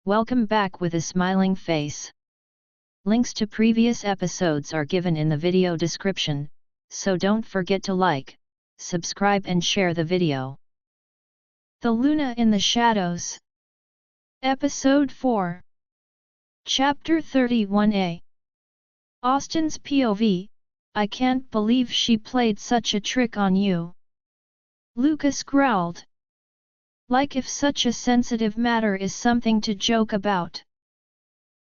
Welcome back with a smiling face. Links to previous episodes are given in the video description, so don't forget to like, subscribe and share the video. The Luna in the Shadows. Episode 4. Chapter 31a. Austin's POV. I can't believe she played such a trick on you. Lucas growled. Like if such a sensitive matter is something to joke about.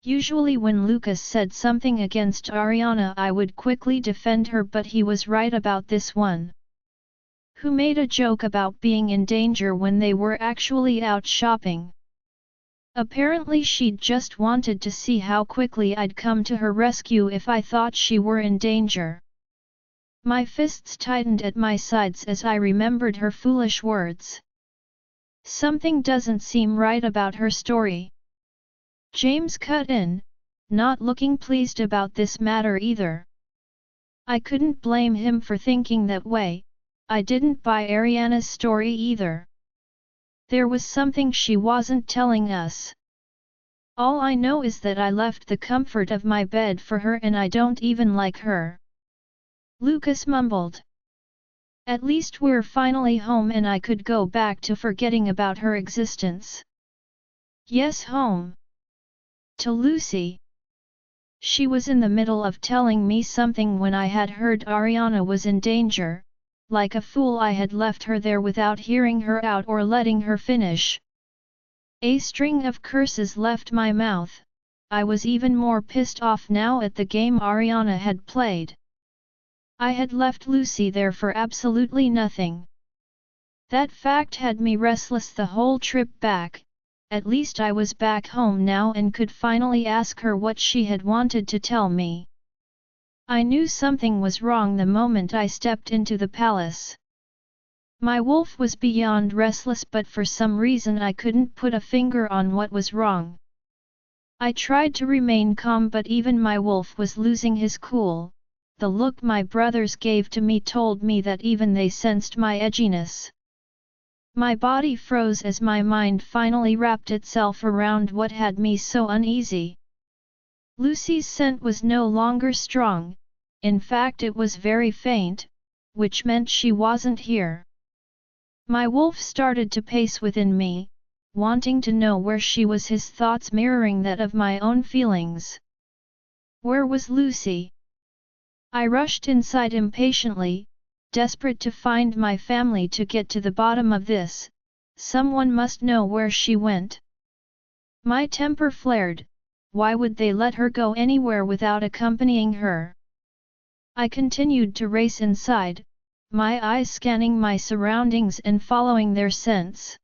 Usually when Lucas said something against Ariana I would quickly defend her, but he was right about this one. Who made a joke about being in danger when they were actually out shopping? Apparently she'd just wanted to see how quickly I'd come to her rescue if I thought she were in danger. My fists tightened at my sides as I remembered her foolish words. Something doesn't seem right about her story. James cut in, not looking pleased about this matter either. I couldn't blame him for thinking that way. I didn't buy Ariana's story either. There was something she wasn't telling us. All I know is that I left the comfort of my bed for her and I don't even like her. Lucas mumbled. At least we're finally home and I could go back to forgetting about her existence. Yes, home. To Lucy. She was in the middle of telling me something when I had heard Ariana was in danger. Like a fool I had left her there without hearing her out or letting her finish. A string of curses left my mouth. I was even more pissed off now at the game Ariana had played. I had left Lucy there for absolutely nothing. That fact had me restless the whole trip back. At least I was back home now and could finally ask her what she had wanted to tell me. I knew something was wrong the moment I stepped into the palace. My wolf was beyond restless, but for some reason I couldn't put a finger on what was wrong. I tried to remain calm, but even my wolf was losing his cool. The look my brothers gave to me told me that even they sensed my edginess. My body froze as my mind finally wrapped itself around what had me so uneasy. Lucy's scent was no longer strong. In fact, it was very faint, which meant she wasn't here. My wolf started to pace within me, wanting to know where she was, his thoughts mirroring that of my own feelings. Where was Lucy? I rushed inside impatiently, desperate to find my family to get to the bottom of this. Someone must know where she went. My temper flared. Why would they let her go anywhere without accompanying her? I continued to race inside, my eyes scanning my surroundings and following their scents.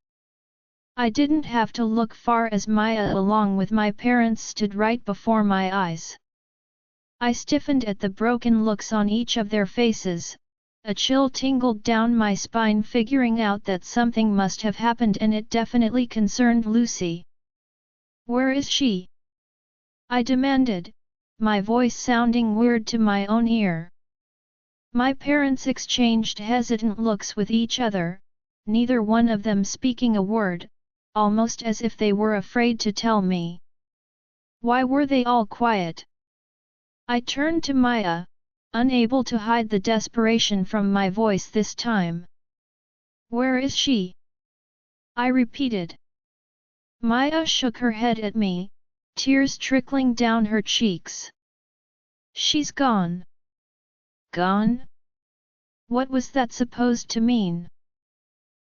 I didn't have to look far as Maya along with my parents stood right before my eyes. I stiffened at the broken looks on each of their faces. A chill tingled down my spine, figuring out that something must have happened and it definitely concerned Lucy. Where is she? I demanded, my voice sounding weird to my own ear. My parents exchanged hesitant looks with each other, neither one of them speaking a word, almost as if they were afraid to tell me. Why were they all quiet? I turned to Maya, unable to hide the desperation from my voice this time. Where is she? I repeated. Maya shook her head at me, tears trickling down her cheeks. She's gone. Gone? What was that supposed to mean?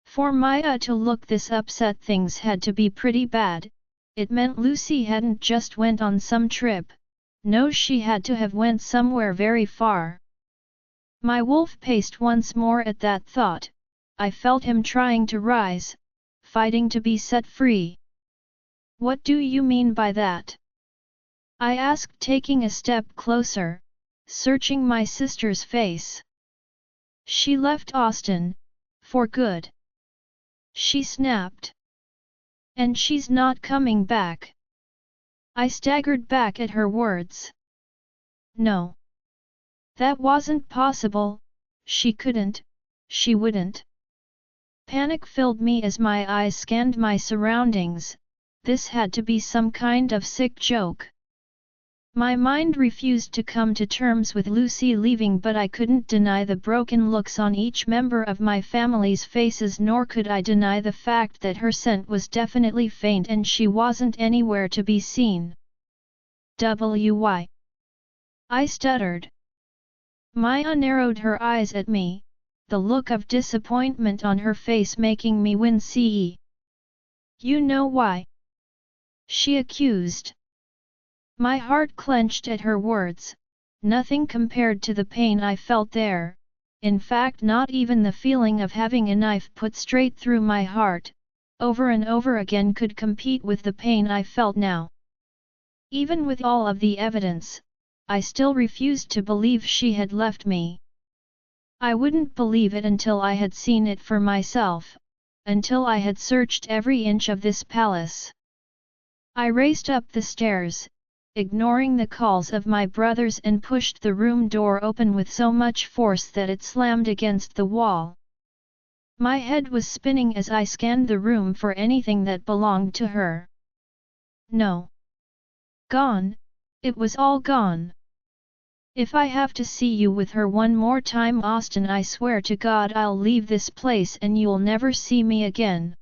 For Maya to look this upset, things had to be pretty bad. It meant Lucy hadn't just went on some trip. No, she had to have went somewhere very far. My wolf paced once more at that thought. I felt him trying to rise, fighting to be set free. What do you mean by that? I asked, taking a step closer, searching my sister's face. She left Austin, for good. She snapped. And she's not coming back. I staggered back at her words. No. That wasn't possible. She couldn't. She wouldn't. Panic filled me as my eyes scanned my surroundings, This had to be some kind of sick joke. My mind refused to come to terms with Lucy leaving, but I couldn't deny the broken looks on each member of my family's faces, nor could I deny the fact that her scent was definitely faint and she wasn't anywhere to be seen. Why? I stuttered. Maya narrowed her eyes at me, the look of disappointment on her face making me wince. You know why? She accused. My heart clenched at her words, nothing compared to the pain I felt there, in fact not even the feeling of having a knife put straight through my heart, over and over again could compete with the pain I felt now. Even with all of the evidence, I still refused to believe she had left me. I wouldn't believe it until I had seen it for myself, until I had searched every inch of this palace. I raced up the stairs, ignoring the calls of my brothers, and pushed the room door open with so much force that it slammed against the wall. My head was spinning as I scanned the room for anything that belonged to her. No. Gone, it was all gone. If I have to see you with her one more time, Austin, I swear to God I'll leave this place and you'll never see me again.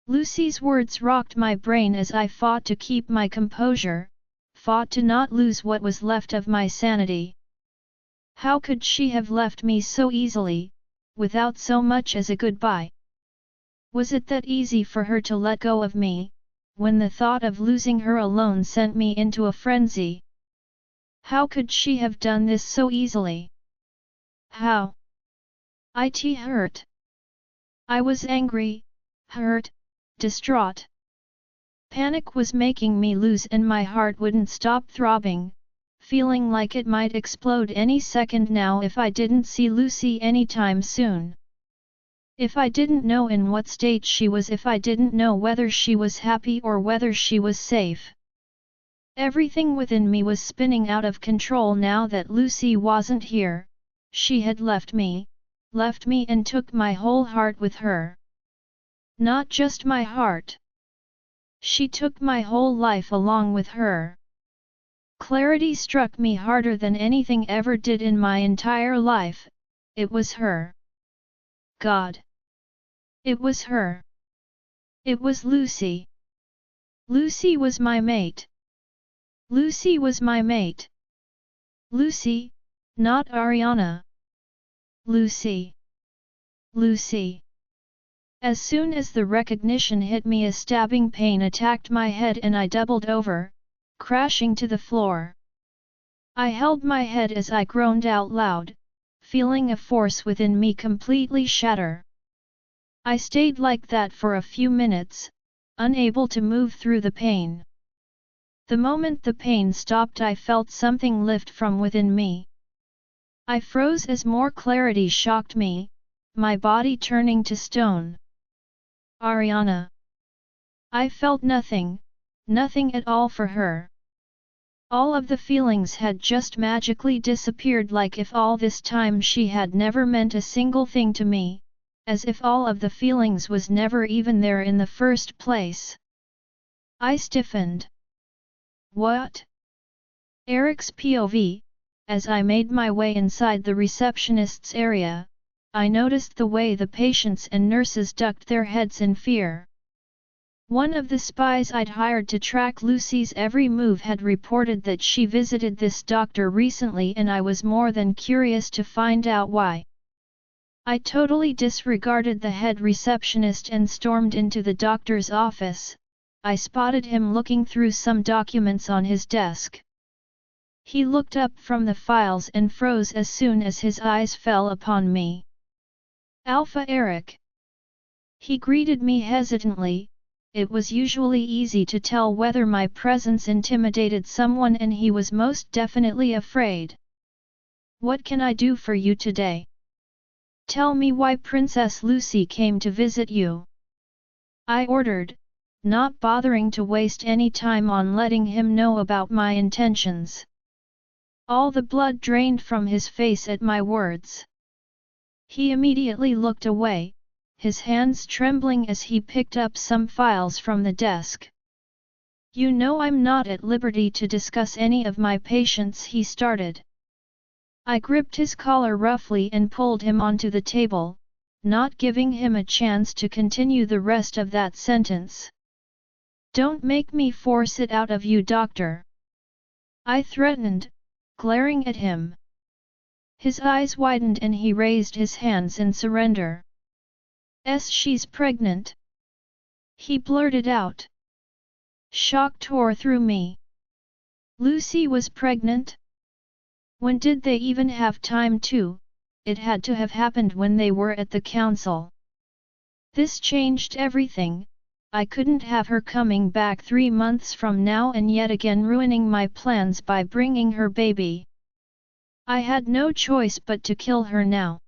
Lucy's words rocked my brain as I fought to keep my composure, fought to not lose what was left of my sanity. How could she have left me so easily, without so much as a goodbye? Was it that easy for her to let go of me, when the thought of losing her alone sent me into a frenzy? How could she have done this so easily? How? It hurt. I was angry, hurt, distraught. Panic was making me lose and my heart wouldn't stop throbbing, feeling like it might explode any second now if I didn't see Lucy anytime soon. If I didn't know in what state she was, if I didn't know whether she was happy or whether she was safe. Everything within me was spinning out of control now that Lucy wasn't here. She had left me and took my whole heart with her. Not just my heart. She took my whole life along with her. Clarity struck me harder than anything ever did in my entire life. It was her. God. It was her. It was Lucy. Lucy was my mate. Lucy was my mate. Lucy, not Ariana. Lucy. Lucy. As soon as the recognition hit me, a stabbing pain attacked my head and I doubled over, crashing to the floor. I held my head as I groaned out loud, feeling a force within me completely shatter. I stayed like that for a few minutes, unable to move through the pain. The moment the pain stopped, I felt something lift from within me. I froze as more clarity shocked me, my body turning to stone. Ariana. I felt nothing, nothing at all for her. All of the feelings had just magically disappeared, like if all this time she had never meant a single thing to me, as if all of the feelings was never even there in the first place. I stiffened. What? Eric's POV. As I made my way inside the receptionist's area, I noticed the way the patients and nurses ducked their heads in fear. One of the spies I'd hired to track Lucy's every move had reported that she visited this doctor recently, and I was more than curious to find out why. I totally disregarded the head receptionist and stormed into the doctor's office. I spotted him looking through some documents on his desk. He looked up from the files and froze as soon as his eyes fell upon me. Alpha Eric. He greeted me hesitantly. It was usually easy to tell whether my presence intimidated someone, and he was most definitely afraid. What can I do for you today? Tell me why Princess Lucy came to visit you. I ordered, not bothering to waste any time on letting him know about my intentions. All the blood drained from his face at my words. He immediately looked away, his hands trembling as he picked up some files from the desk. You know I'm not at liberty to discuss any of my patients, he started. I gripped his collar roughly and pulled him onto the table, not giving him a chance to continue the rest of that sentence. Don't make me force it out of you, doctor. I threatened, glaring at him. His eyes widened and he raised his hands in surrender. She's pregnant. He blurted out. Shock tore through me. Lucy was pregnant? When did they even have time to? It had to have happened when they were at the council. This changed everything. I couldn't have her coming back 3 months from now and yet again ruining my plans by bringing her baby. I had no choice but to kill her now.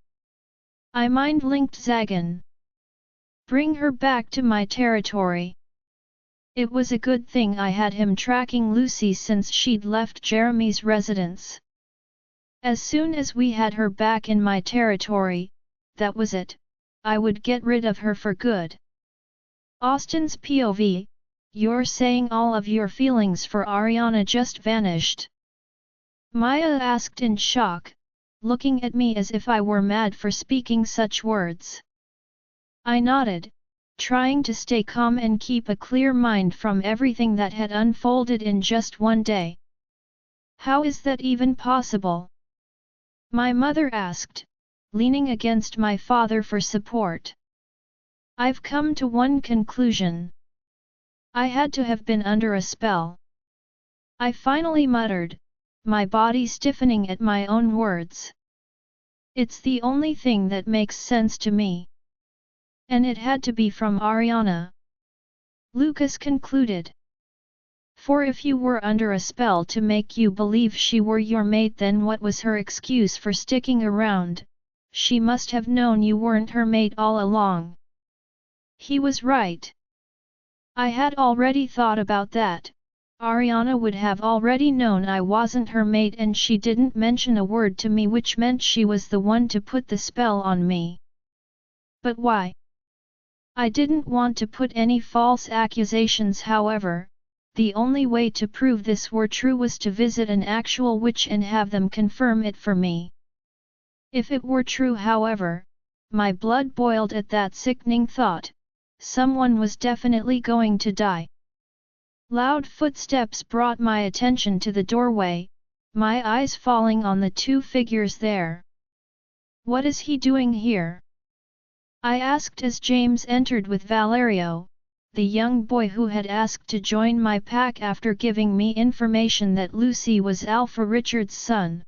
I mind-linked Zagan. Bring her back to my territory. It was a good thing I had him tracking Lucy since she'd left Jeremy's residence. As soon as we had her back in my territory, that was it, I would get rid of her for good. Austin's POV, you're saying all of your feelings for Ariana just vanished? Maya asked in shock, looking at me as if I were mad for speaking such words. I nodded, trying to stay calm and keep a clear mind from everything that had unfolded in just one day. How is that even possible? My mother asked, leaning against my father for support. I've come to one conclusion. I had to have been under a spell. I finally muttered, my body stiffening at my own words. It's the only thing that makes sense to me. And it had to be from Ariana. Lucas concluded. For if you were under a spell to make you believe she were your mate, then what was her excuse for sticking around? She must have known you weren't her mate all along. He was right. I had already thought about that. Ariana would have already known I wasn't her mate, and she didn't mention a word to me, which meant she was the one to put the spell on me. But why? I didn't want to put any false accusations, however. The only way to prove this were true was to visit an actual witch and have them confirm it for me. If it were true, however, my blood boiled at that sickening thought. Someone was definitely going to die. Loud footsteps brought my attention to the doorway, my eyes falling on the 2 figures there. What is he doing here? I asked as James entered with Valerio, the young boy who had asked to join my pack after giving me information that Lucy was Alpha Richard's son.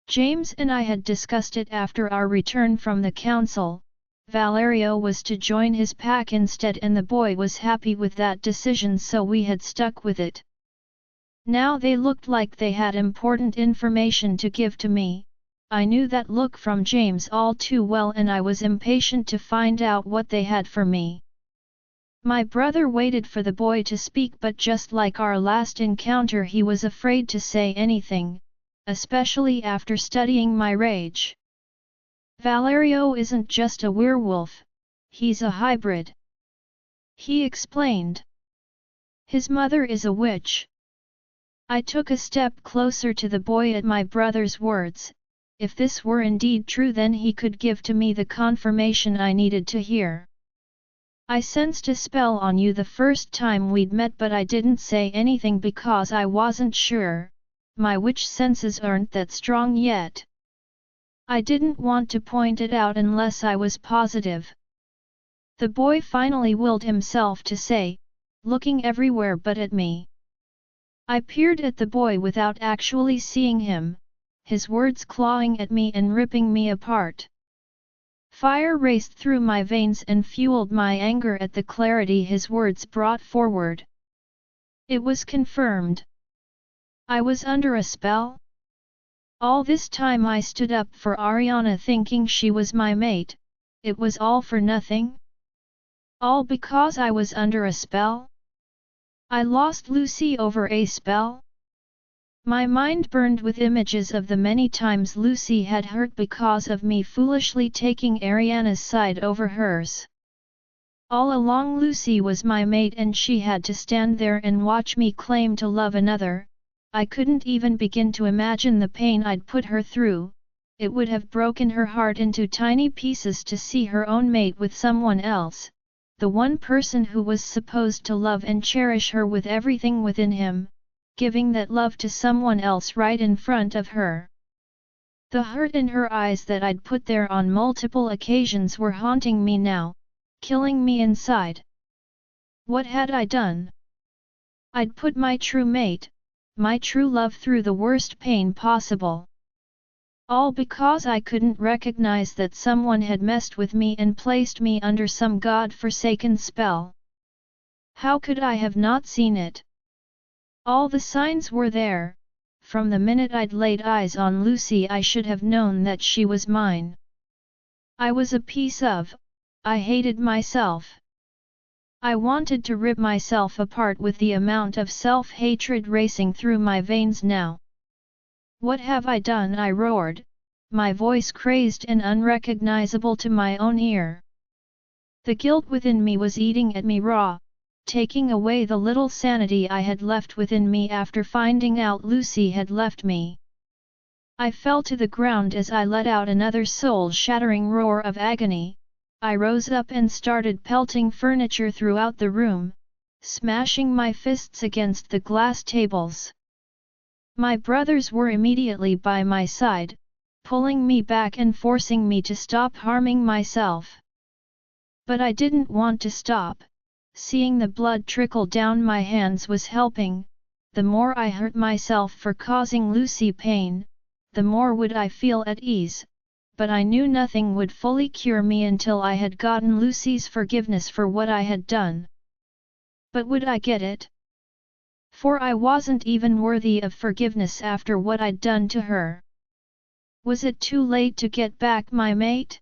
James and I had discussed it after our return from the council. Valerio was to join his pack instead, and the boy was happy with that decision, so we had stuck with it. Now they looked like they had important information to give to me. I knew that look from James all too well, and I was impatient to find out what they had for me. My brother waited for the boy to speak, but just like our last encounter, he was afraid to say anything, especially after studying my rage. Valerio isn't just a werewolf, he's a hybrid. He explained. His mother is a witch. I took a step closer to the boy at my brother's words. If this were indeed true, then he could give to me the confirmation I needed to hear. I sensed a spell on you the first time we'd met, but I didn't say anything because I wasn't sure. My witch senses aren't that strong yet. I didn't want to point it out unless I was positive. The boy finally willed himself to say, looking everywhere but at me. I peered at the boy without actually seeing him, his words clawing at me and ripping me apart. Fire raced through my veins and fueled my anger at the clarity his words brought forward. It was confirmed. I was under a spell? All this time I stood up for Ariana thinking she was my mate. It was all for nothing? All because I was under a spell? I lost Lucy over a spell? My mind burned with images of the many times Lucy had hurt because of me foolishly taking Ariana's side over hers. All along Lucy was my mate and she had to stand there and watch me claim to love another. I couldn't even begin to imagine the pain I'd put her through. It would have broken her heart into tiny pieces to see her own mate with someone else, the one person who was supposed to love and cherish her with everything within him, giving that love to someone else right in front of her. The hurt in her eyes that I'd put there on multiple occasions were haunting me now, killing me inside. What had I done? I'd put my true mate, my true love through the worst pain possible. All because I couldn't recognize that someone had messed with me and placed me under some god-forsaken spell. How could I have not seen it? All the signs were there. From the minute I'd laid eyes on Lucy I should have known that she was mine. I was a piece of. I hated myself. I wanted to rip myself apart with the amount of self-hatred racing through my veins now. What have I done? I roared, my voice crazed and unrecognizable to my own ear. The guilt within me was eating at me raw, taking away the little sanity I had left within me after finding out Lucy had left me. I fell to the ground as I let out another soul-shattering roar of agony. I rose up and started pelting furniture throughout the room, smashing my fists against the glass tables. My brothers were immediately by my side, pulling me back and forcing me to stop harming myself. But I didn't want to stop. Seeing the blood trickle down my hands was helping. The more I hurt myself for causing Lucy pain, the more would I feel at ease. But I knew nothing would fully cure me until I had gotten Lucy's forgiveness for what I had done. But would I get it? For I wasn't even worthy of forgiveness after what I'd done to her. Was it too late to get back my mate?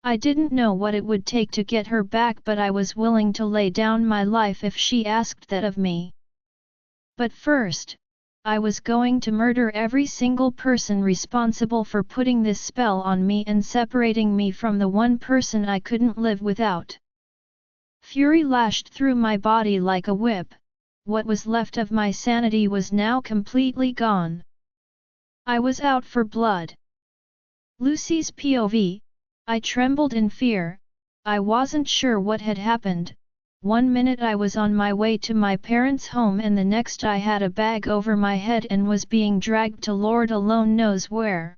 I didn't know what it would take to get her back, but I was willing to lay down my life if she asked that of me. But first, I was going to murder every single person responsible for putting this spell on me and separating me from the one person I couldn't live without. Fury lashed through my body like a whip. What was left of my sanity was now completely gone. I was out for blood. Lucy's POV. I trembled in fear. I wasn't sure what had happened. One minute I was on my way to my parents' home and the next I had a bag over my head and was being dragged to Lord alone knows where.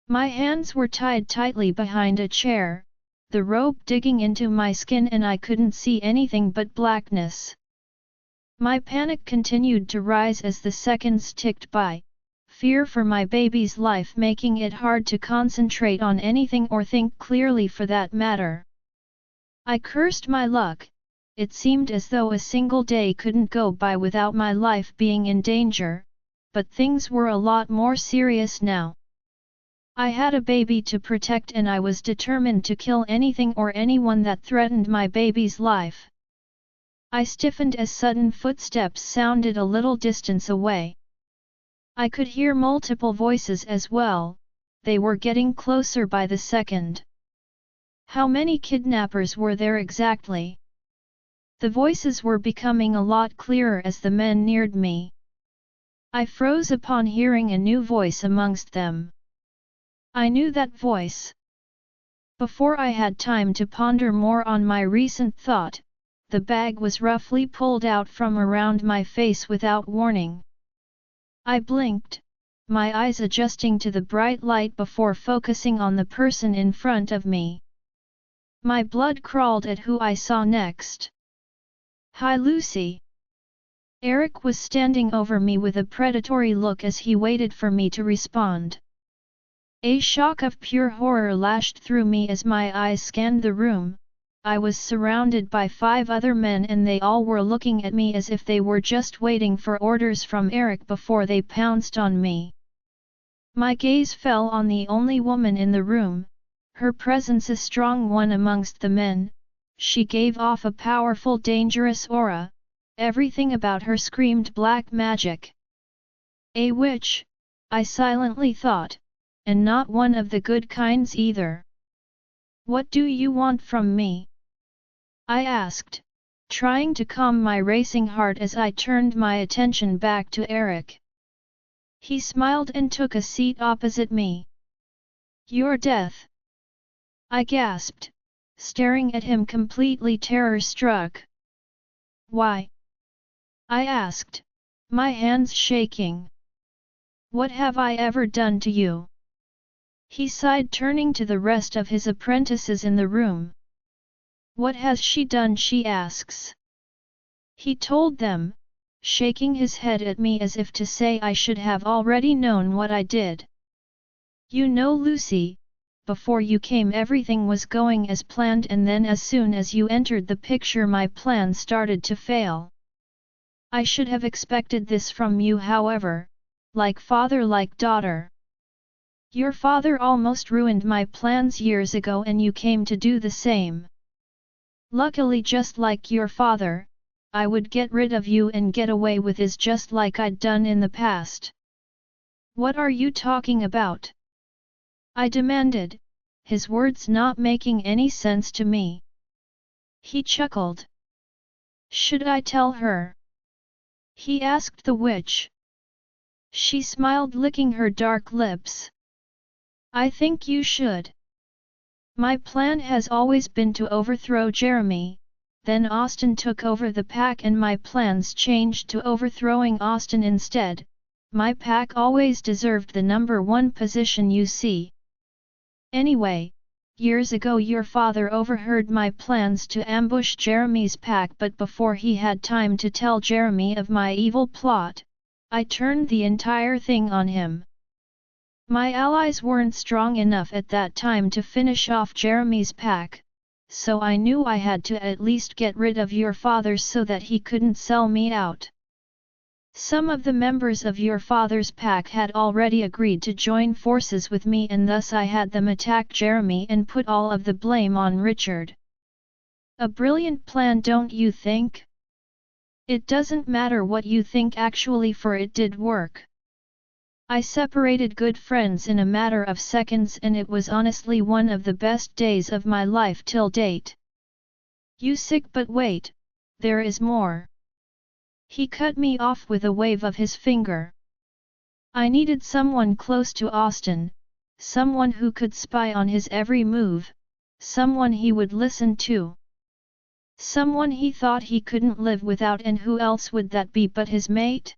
My hands were tied tightly behind a chair, the rope digging into my skin and I couldn't see anything but blackness. My panic continued to rise as the seconds ticked by, fear for my baby's life making it hard to concentrate on anything or think clearly for that matter. I cursed my luck. It seemed as though a single day couldn't go by without my life being in danger, but things were a lot more serious now. I had a baby to protect and I was determined to kill anything or anyone that threatened my baby's life. I stiffened as sudden footsteps sounded a little distance away. I could hear multiple voices as well, they were getting closer by the second. How many kidnappers were there exactly? The voices were becoming a lot clearer as the men neared me. I froze upon hearing a new voice amongst them. I knew that voice. Before I had time to ponder more on my recent thought, the bag was roughly pulled out from around my face without warning. I blinked, my eyes adjusting to the bright light before focusing on the person in front of me. My blood crawled at who I saw next. "Hi Lucy." Eric was standing over me with a predatory look as he waited for me to respond. A shock of pure horror lashed through me as my eyes scanned the room. I was surrounded by 5 other men and they all were looking at me as if they were just waiting for orders from Eric before they pounced on me. My gaze fell on the only woman in the room, her presence a strong one amongst the men. She gave off a powerful dangerous aura, everything about her screamed black magic. A witch, I silently thought, and not one of the good kinds either. "What do you want from me?" I asked, trying to calm my racing heart as I turned my attention back to Eric. He smiled and took a seat opposite me. Your death? I gasped, staring at him completely terror-struck. Why? I asked, my hands shaking. What have I ever done to you? He sighed, turning to the rest of his apprentices in the room. What has she done? She asks. He told them, shaking his head at me as if to say I should have already known what I did. You know, Lucy, before you came everything was going as planned, and then as soon as you entered the picture my plan started to fail. I should have expected this from you, however, like father like daughter. Your father almost ruined my plans years ago and you came to do the same. Luckily, just like your father, I would get rid of you and get away with this just like I'd done in the past. What are you talking about? I demanded, his words not making any sense to me. He chuckled. Should I tell her? He asked the witch. She smiled, licking her dark lips. I think you should. My plan has always been to overthrow Jeremy, then Austin took over the pack and my plans changed to overthrowing Austin instead. My pack always deserved the #1 position, you see. Anyway, years ago your father overheard my plans to ambush Jeremy's pack, but before he had time to tell Jeremy of my evil plot, I turned the entire thing on him. My allies weren't strong enough at that time to finish off Jeremy's pack, so I knew I had to at least get rid of your father so that he couldn't sell me out. Some of the members of your father's pack had already agreed to join forces with me, and thus I had them attack Jeremy and put all of the blame on Richard. A brilliant plan, don't you think? It doesn't matter what you think actually, for it did work. I separated good friends in a matter of seconds, and it was honestly one of the best days of my life till date. You sick, but wait, there is more. He cut me off with a wave of his finger. I needed someone close to Austin, someone who could spy on his every move, someone he would listen to. Someone he thought he couldn't live without, and who else would that be but his mate?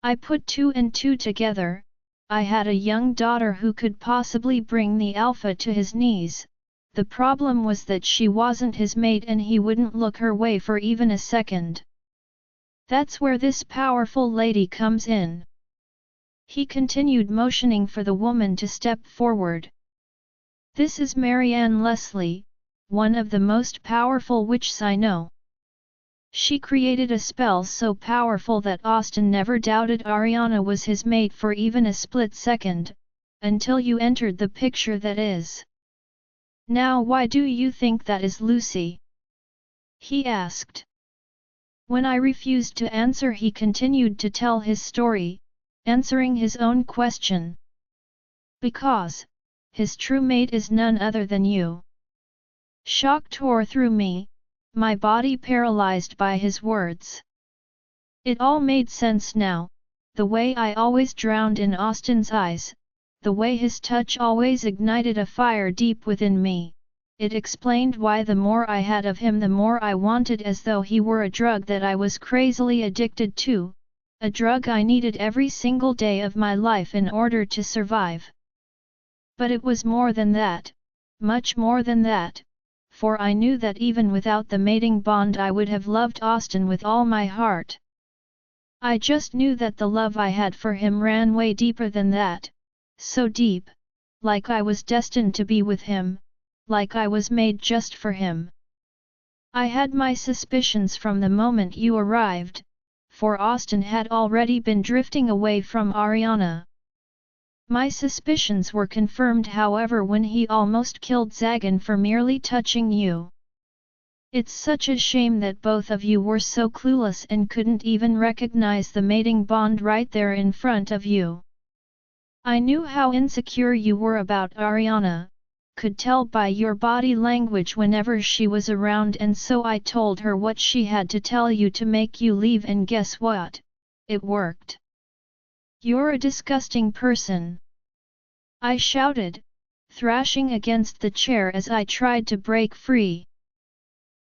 I put 2 and 2 together. I had a young daughter who could possibly bring the alpha to his knees. The problem was that she wasn't his mate and he wouldn't look her way for even a second. That's where this powerful lady comes in. He continued, motioning for the woman to step forward. This is Marianne Leslie, one of the most powerful witches I know. She created a spell so powerful that Austin never doubted Ariana was his mate for even a split second, until you entered the picture, that is. Now why do you think that is, Lucy? He asked. When I refused to answer, he continued to tell his story, answering his own question. Because his true mate is none other than you. Shock tore through me, my body paralyzed by his words. It all made sense now, the way I always drowned in Austin's eyes, the way his touch always ignited a fire deep within me. It explained why the more I had of him the more I wanted, as though he were a drug that I was crazily addicted to, a drug I needed every single day of my life in order to survive. But it was more than that, much more than that, for I knew that even without the mating bond I would have loved Austin with all my heart. I just knew that the love I had for him ran way deeper than that, so deep, like I was destined to be with him, like I was made just for him. I had my suspicions from the moment you arrived, for Austin had already been drifting away from Ariana. My suspicions were confirmed, however, when he almost killed Zagan for merely touching you. It's such a shame that both of you were so clueless and couldn't even recognize the mating bond right there in front of you. I knew how insecure you were about Ariana, could tell by your body language whenever she was around, and so I told her what she had to tell you to make you leave, and guess what? It worked. You're a disgusting person," I shouted, thrashing against the chair as I tried to break free.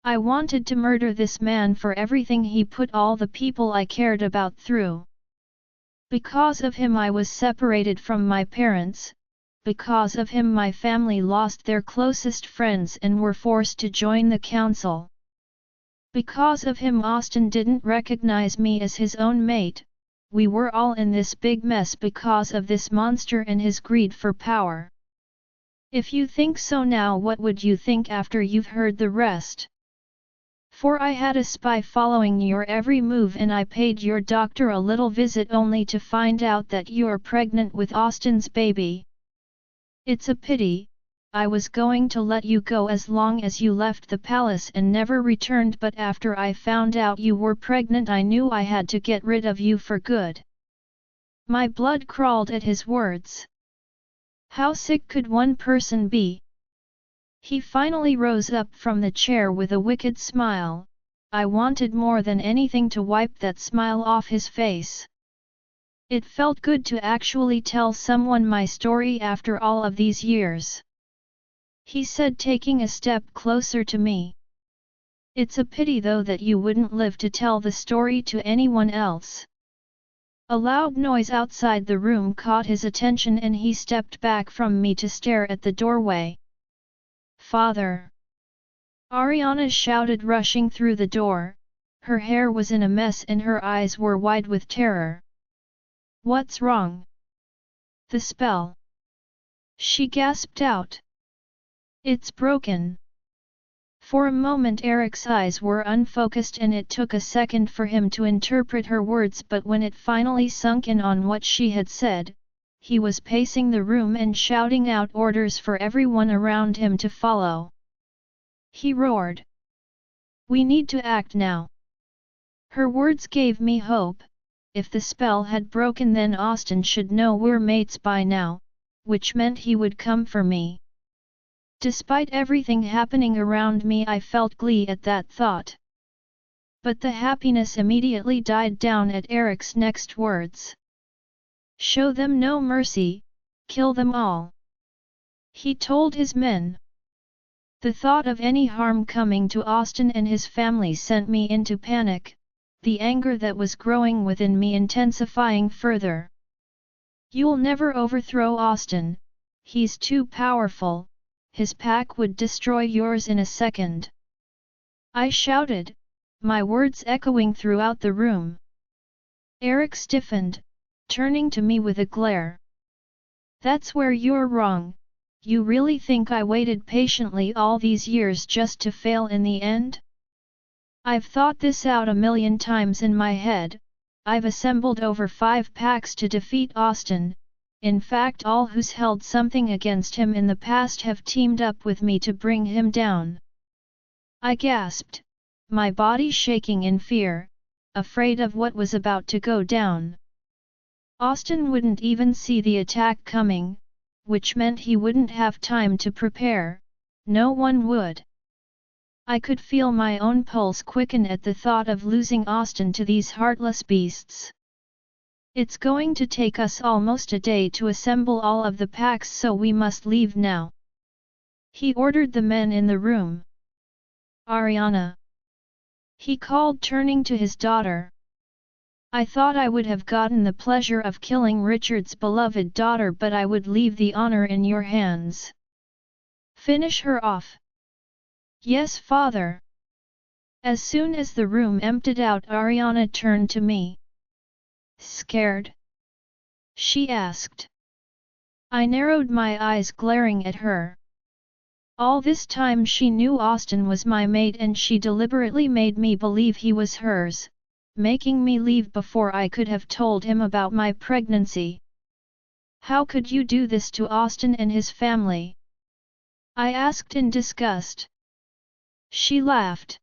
I wanted to murder this man for everything he put all the people I cared about through. Because of him I was separated from my parents. Because of him my family lost their closest friends and were forced to join the council. Because of him Austin didn't recognize me as his own mate. We were all in this big mess because of this monster and his greed for power. If you think so now, what would you think after you've heard the rest? For I had a spy following your every move, and I paid your doctor a little visit only to find out that you're pregnant with Austin's baby. It's a pity. I was going to let you go as long as you left the palace and never returned, but after I found out you were pregnant I knew I had to get rid of you for good." My blood crawled at his words. How sick could one person be? He finally rose up from the chair with a wicked smile. I wanted more than anything to wipe that smile off his face. It felt good to actually tell someone my story after all of these years. He said, taking a step closer to me. "It's a pity though that you wouldn't live to tell the story to anyone else." A loud noise outside the room caught his attention and he stepped back from me to stare at the doorway. "Father!" Ariana shouted, rushing through the door. Her hair was in a mess and her eyes were wide with terror. "What's wrong?" "The spell," she gasped out. "It's broken." For a moment Eric's eyes were unfocused and it took a second for him to interpret her words, but when it finally sunk in on what she had said, he was pacing the room and shouting out orders for everyone around him to follow. He roared. "We need to act now." Her words gave me hope. If the spell had broken, then Austin should know we're mates by now, which meant he would come for me. Despite everything happening around me, I felt glee at that thought. But the happiness immediately died down at Eric's next words. "Show them no mercy, kill them all," he told his men. The thought of any harm coming to Austin and his family sent me into panic, the anger that was growing within me intensifying further. "You'll never overthrow Austin, he's too powerful, his pack would destroy yours in a second," I shouted, my words echoing throughout the room. Eric stiffened, turning to me with a glare. "That's where you're wrong. You really think I waited patiently all these years just to fail in the end? I've thought this out a million times in my head. I've assembled over 5 packs to defeat Austin. In fact, all who's held something against him in the past have teamed up with me to bring him down." I gasped, my body shaking in fear, afraid of what was about to go down. Austin wouldn't even see the attack coming, which meant he wouldn't have time to prepare. No one would. I could feel my own pulse quicken at the thought of losing Austin to these heartless beasts. "It's going to take us almost a day to assemble all of the packs, so we must leave now," he ordered the men in the room. "Ariana," he called, turning to his daughter. "I thought I would have gotten the pleasure of killing Richard's beloved daughter, but I would leave the honor in your hands. Finish her off." "Yes, father." As soon as the room emptied out, Ariana turned to me. "Scared?" she asked. I narrowed my eyes, glaring at her. All this time she knew Austin was my mate, and she deliberately made me believe he was hers, making me leave before I could have told him about my pregnancy. "How could you do this to Austin and his family?" I asked in disgust. She laughed.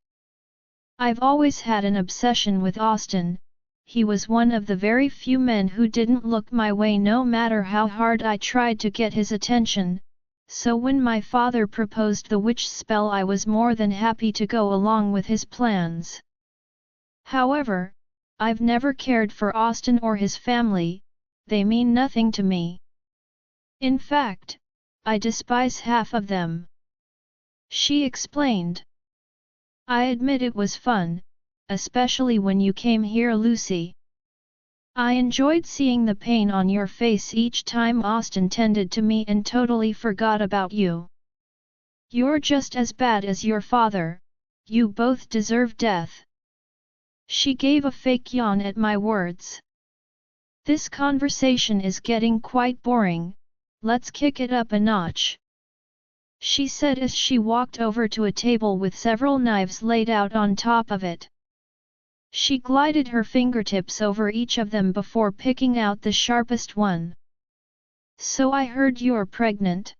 "I've always had an obsession with Austin. He was one of the very few men who didn't look my way no matter how hard I tried to get his attention, so when my father proposed the witch spell I was more than happy to go along with his plans. However, I've never cared for Austin or his family, they mean nothing to me. In fact, I despise half of them. She explained. I admit it was fun, especially when you came here, Lucy. I enjoyed seeing the pain on your face each time Austin tended to me and totally forgot about you. You're just as bad as your father, you both deserve death. She gave a fake yawn at my words. This conversation is getting quite boring, let's kick it up a notch. She said as she walked over to a table with several knives laid out on top of it. She glided her fingertips over each of them before picking out the sharpest one. So I heard you're pregnant?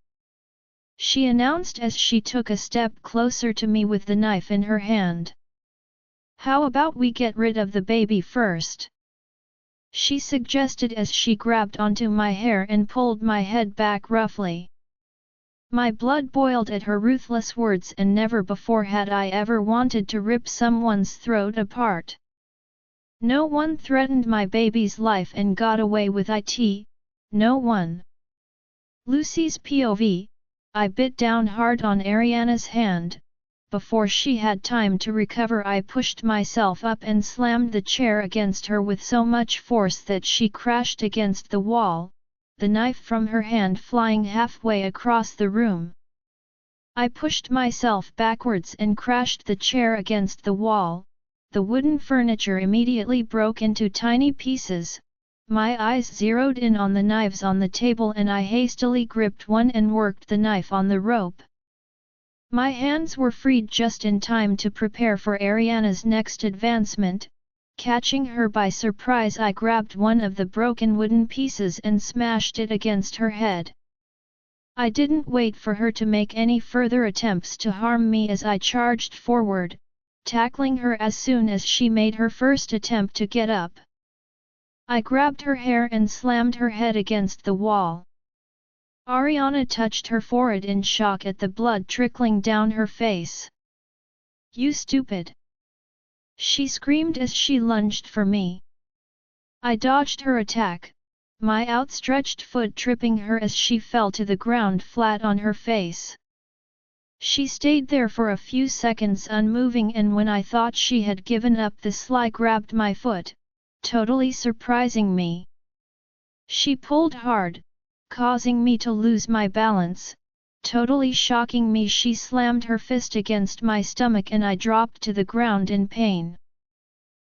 She announced as she took a step closer to me with the knife in her hand. How about we get rid of the baby first? She suggested as she grabbed onto my hair and pulled my head back roughly. My blood boiled at her ruthless words, and never before had I ever wanted to rip someone's throat apart. No one threatened my baby's life and got away with it, no one. Lucy's POV, I bit down hard on Ariana's hand. Before she had time to recover, I pushed myself up and slammed the chair against her with so much force that she crashed against the wall, the knife from her hand flying halfway across the room. I pushed myself backwards and crashed the chair against the wall. The wooden furniture immediately broke into tiny pieces. My eyes zeroed in on the knives on the table and I hastily gripped one and worked the knife on the rope. My hands were freed just in time to prepare for Ariana's next advancement. Catching her by surprise, I grabbed one of the broken wooden pieces and smashed it against her head. I didn't wait for her to make any further attempts to harm me as I charged forward, tackling her as soon as she made her first attempt to get up. I grabbed her hair and slammed her head against the wall. Ariana touched her forehead in shock at the blood trickling down her face. "You stupid!" she screamed as she lunged for me. I dodged her attack, my outstretched foot tripping her as she fell to the ground flat on her face. She stayed there for a few seconds unmoving, and when I thought she had given up, the sly grabbed my foot, totally surprising me. She pulled hard, causing me to lose my balance. Totally shocking me, she slammed her fist against my stomach and I dropped to the ground in pain.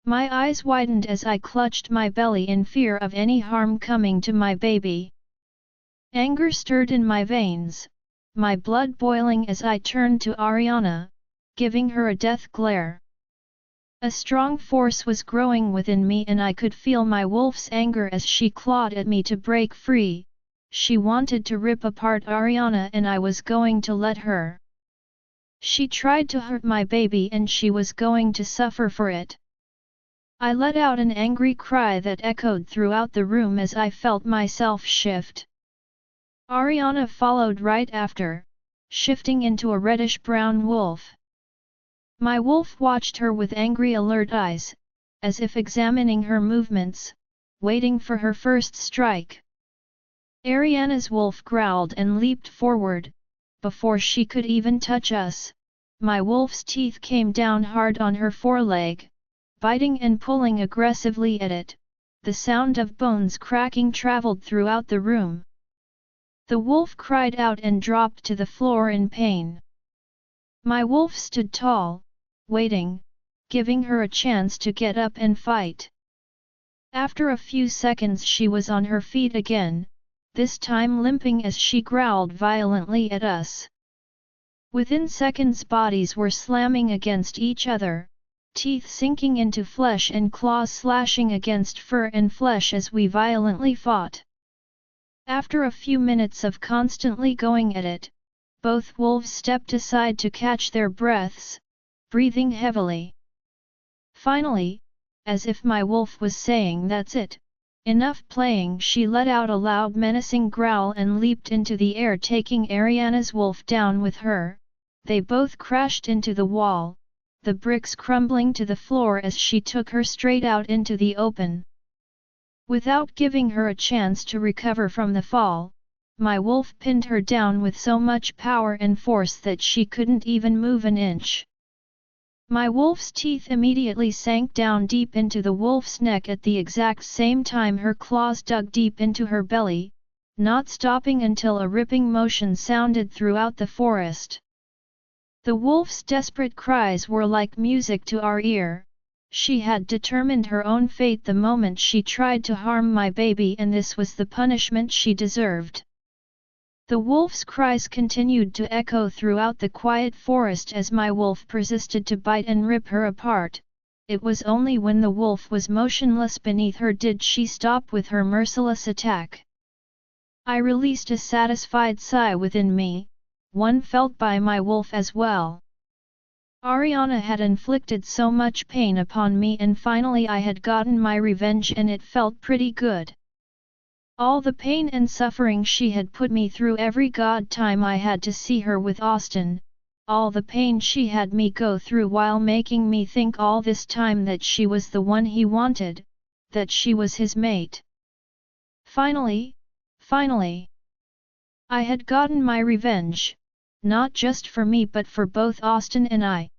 My eyes widened as I clutched my belly in fear of any harm coming to my baby. Anger stirred in my veins, my blood boiling as I turned to Ariana, giving her a death glare. A strong force was growing within me and I could feel my wolf's anger as she clawed at me to break free. She wanted to rip apart Ariana and I was going to let her. She tried to hurt my baby and she was going to suffer for it. I let out an angry cry that echoed throughout the room as I felt myself shift. Ariana followed right after, shifting into a reddish-brown wolf. My wolf watched her with angry, alert eyes, as if examining her movements, waiting for her first strike. Ariana's wolf growled and leaped forward. Before she could even touch us, my wolf's teeth came down hard on her foreleg, biting and pulling aggressively at it. The sound of bones cracking traveled throughout the room. The wolf cried out and dropped to the floor in pain. My wolf stood tall, waiting, giving her a chance to get up and fight. After a few seconds she was on her feet again, this time limping as she growled violently at us. Within seconds bodies were slamming against each other, teeth sinking into flesh and claws slashing against fur and flesh as we violently fought. After a few minutes of constantly going at it, both wolves stepped aside to catch their breaths, breathing heavily. Finally, as if my wolf was saying "That's it," Enough playing! She let out a loud menacing growl and leaped into the air, taking Ariana's wolf down with her. They both crashed into the wall, the bricks crumbling to the floor as she took her straight out into the open. Without giving her a chance to recover from the fall, my wolf pinned her down with so much power and force that she couldn't even move an inch. My wolf's teeth immediately sank down deep into the wolf's neck at the exact same time her claws dug deep into her belly, not stopping until a ripping motion sounded throughout the forest. The wolf's desperate cries were like music to our ear. She had determined her own fate the moment she tried to harm my baby, and this was the punishment she deserved. The wolf's cries continued to echo throughout the quiet forest as my wolf persisted to bite and rip her apart. It was only when the wolf was motionless beneath her did she stop with her merciless attack. I released a satisfied sigh within me, one felt by my wolf as well. Ariana had inflicted so much pain upon me, and finally I had gotten my revenge, and it felt pretty good. All the pain and suffering she had put me through every god time I had to see her with Austin, all the pain she had me go through while making me think all this time that she was the one he wanted, that she was his mate. Finally, I had gotten my revenge, not just for me but for both Austin and I.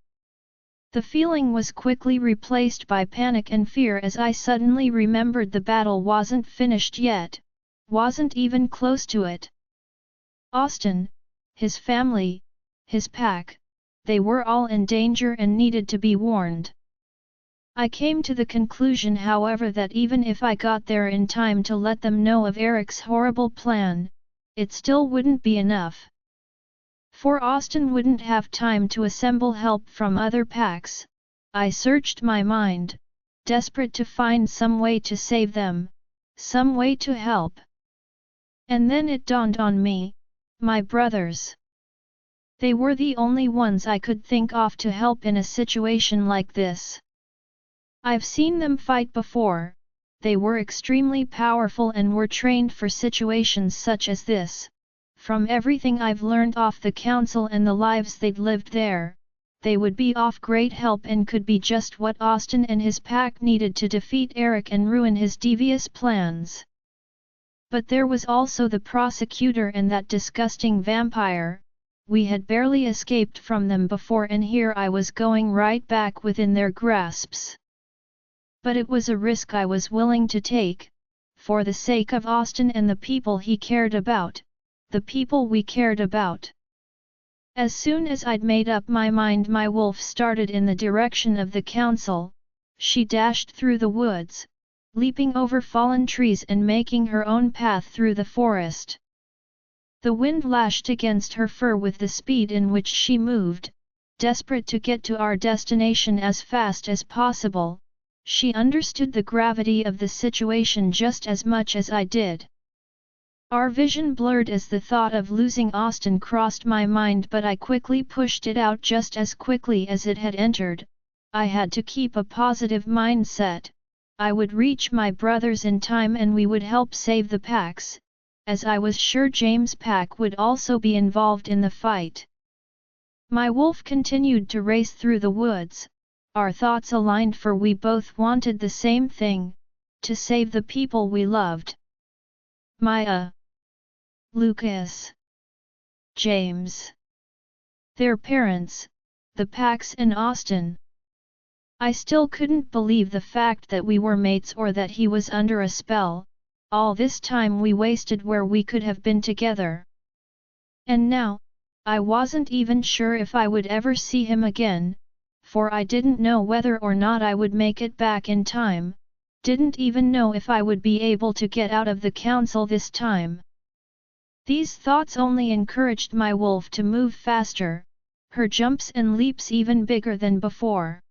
The feeling was quickly replaced by panic and fear as I suddenly remembered the battle wasn't finished yet. Wasn't even close to it. Austin, his family, his pack, they were all in danger and needed to be warned. I came to the conclusion, however, that even if I got there in time to let them know of Eric's horrible plan, it still wouldn't be enough. For Austin wouldn't have time to assemble help from other packs. I searched my mind, desperate to find some way to save them, some way to help. And then it dawned on me, my brothers. They were the only ones I could think of to help in a situation like this. I've seen them fight before, they were extremely powerful and were trained for situations such as this. From everything I've learned off the council and the lives they'd lived there, they would be of great help and could be just what Austin and his pack needed to defeat Eric and ruin his devious plans. But there was also the prosecutor and that disgusting vampire. We had barely escaped from them before, and here I was going right back within their grasps. But it was a risk I was willing to take, for the sake of Austin and the people he cared about, the people we cared about. As soon as I'd made up my mind, my wolf started in the direction of the council. She dashed through the woods, leaping over fallen trees and making her own path through the forest. The wind lashed against her fur with the speed in which she moved, desperate to get to our destination as fast as possible. She understood the gravity of the situation just as much as I did. Our vision blurred as the thought of losing Austin crossed my mind, but I quickly pushed it out just as quickly as it had entered. I had to keep a positive mindset. I would reach my brothers in time and we would help save the packs, as I was sure James' pack would also be involved in the fight. My wolf continued to race through the woods, our thoughts aligned, for we both wanted the same thing, to save the people we loved. Maya, Lucas, James, their parents, the packs and Austin. I still couldn't believe the fact that we were mates or that he was under a spell, all this time we wasted where we could have been together. And now, I wasn't even sure if I would ever see him again, for I didn't know whether or not I would make it back in time, didn't even know if I would be able to get out of the council this time. These thoughts only encouraged my wolf to move faster, her jumps and leaps even bigger than before.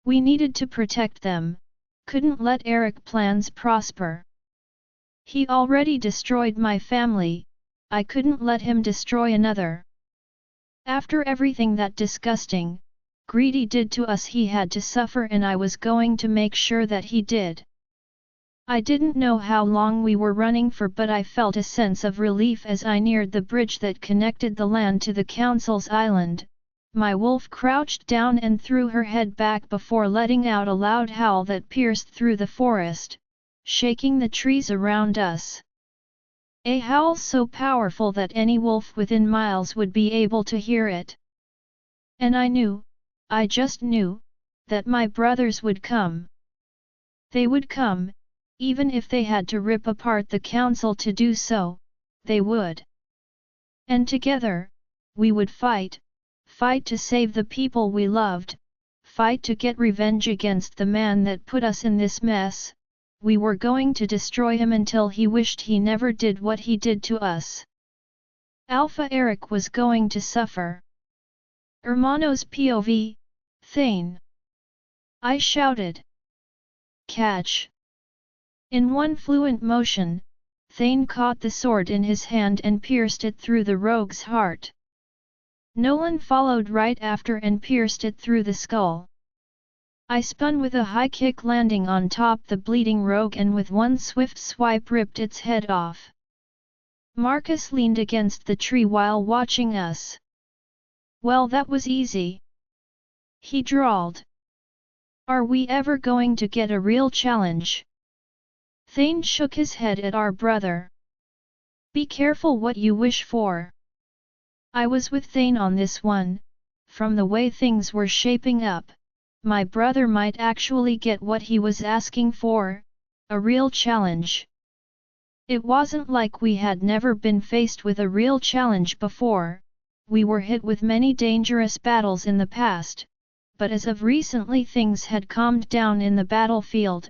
We needed to protect them, couldn't let Eric's plans prosper. He already destroyed my family, I couldn't let him destroy another. After everything that disgusting, greedy did to us, he had to suffer, and I was going to make sure that he did. I didn't know how long we were running for, but I felt a sense of relief as I neared the bridge that connected the land to the council's island. My wolf crouched down and threw her head back before letting out a loud howl that pierced through the forest, shaking the trees around us. A howl so powerful that any wolf within miles would be able to hear it. And I just knew, that my brothers would come. They would come. Even if they had to rip apart the council to do so, they would. And together, we would fight to save the people we loved, fight to get revenge against the man that put us in this mess. We were going to destroy him until he wished he never did what he did to us. Alpha Eric was going to suffer. Hermanos POV, Thane. I shouted. Catch. In one fluent motion, Thane caught the sword in his hand and pierced it through the rogue's heart. Nolan followed right after and pierced it through the skull. I spun with a high kick, landing on top the bleeding rogue, and with one swift swipe ripped its head off. Marcus leaned against the tree while watching us. Well, that was easy, he drawled. Are we ever going to get a real challenge? Thane shook his head at our brother. Be careful what you wish for. I was with Thane on this one. From the way things were shaping up, my brother might actually get what he was asking for, a real challenge. It wasn't like we had never been faced with a real challenge before. We were hit with many dangerous battles in the past, but as of recently things had calmed down in the battlefield,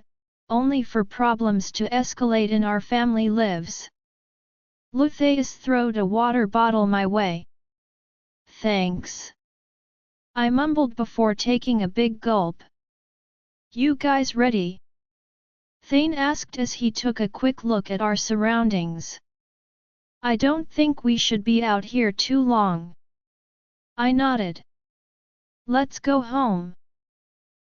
only for problems to escalate in our family lives. Lutheus throwed a water bottle my way. Thanks, I mumbled before taking a big gulp. You guys ready? Thane asked as he took a quick look at our surroundings. I don't think we should be out here too long. I nodded. Let's go home,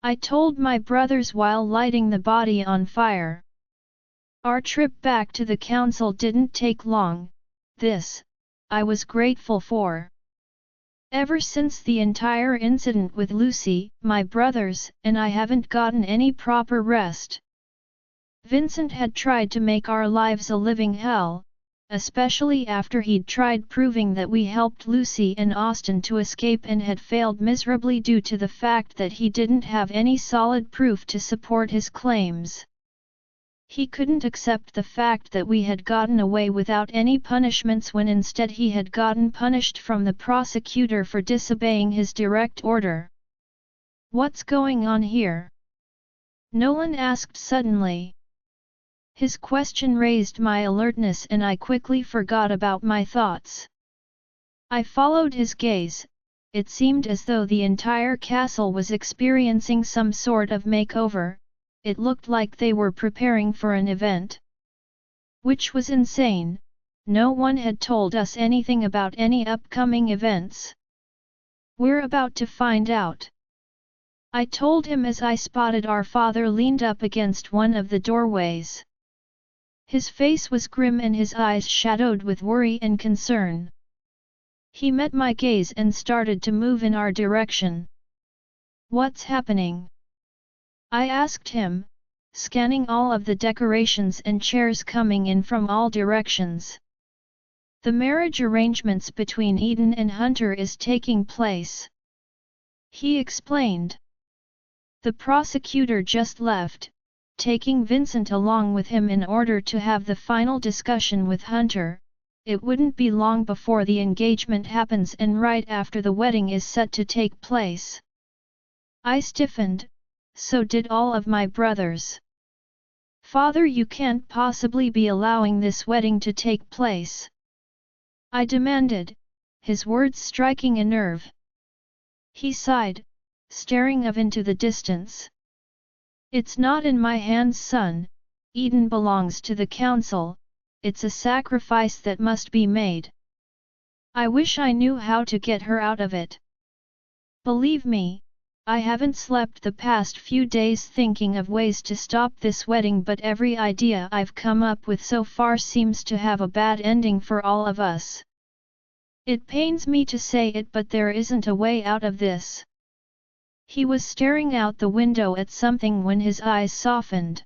I told my brothers while lighting the body on fire. Our trip back to the council didn't take long. This, I was grateful for. Ever since the entire incident with Lucy, my brothers and I haven't gotten any proper rest. Vincent had tried to make our lives a living hell, especially after he'd tried proving that we helped Lucy and Austin to escape and had failed miserably due to the fact that he didn't have any solid proof to support his claims. He couldn't accept the fact that we had gotten away without any punishments when instead he had gotten punished from the prosecutor for disobeying his direct order. What's going on here? Nolan asked suddenly. His question raised my alertness and I quickly forgot about my thoughts. I followed his gaze. It seemed as though the entire castle was experiencing some sort of makeover. It looked like they were preparing for an event. Which was insane. No one had told us anything about any upcoming events. We're about to find out, I told him as I spotted our father leaned up against one of the doorways. His face was grim and his eyes shadowed with worry and concern. He met my gaze and started to move in our direction. What's happening? I asked him, scanning all of the decorations and chairs coming in from all directions. The marriage arrangements between Eden and Hunter is taking place, he explained. The prosecutor just left, taking Vincent along with him in order to have the final discussion with Hunter. It wouldn't be long before the engagement happens and right after the wedding is set to take place. I stiffened, so did all of my brothers. Father, you can't possibly be allowing this wedding to take place, I demanded, his words striking a nerve. He sighed, staring off into the distance. It's not in my hands, son. Eden belongs to the council. It's a sacrifice that must be made. I wish I knew how to get her out of it. Believe me, I haven't slept the past few days thinking of ways to stop this wedding, but every idea I've come up with so far seems to have a bad ending for all of us. It pains me to say it, but there isn't a way out of this." He was staring out the window at something when his eyes softened.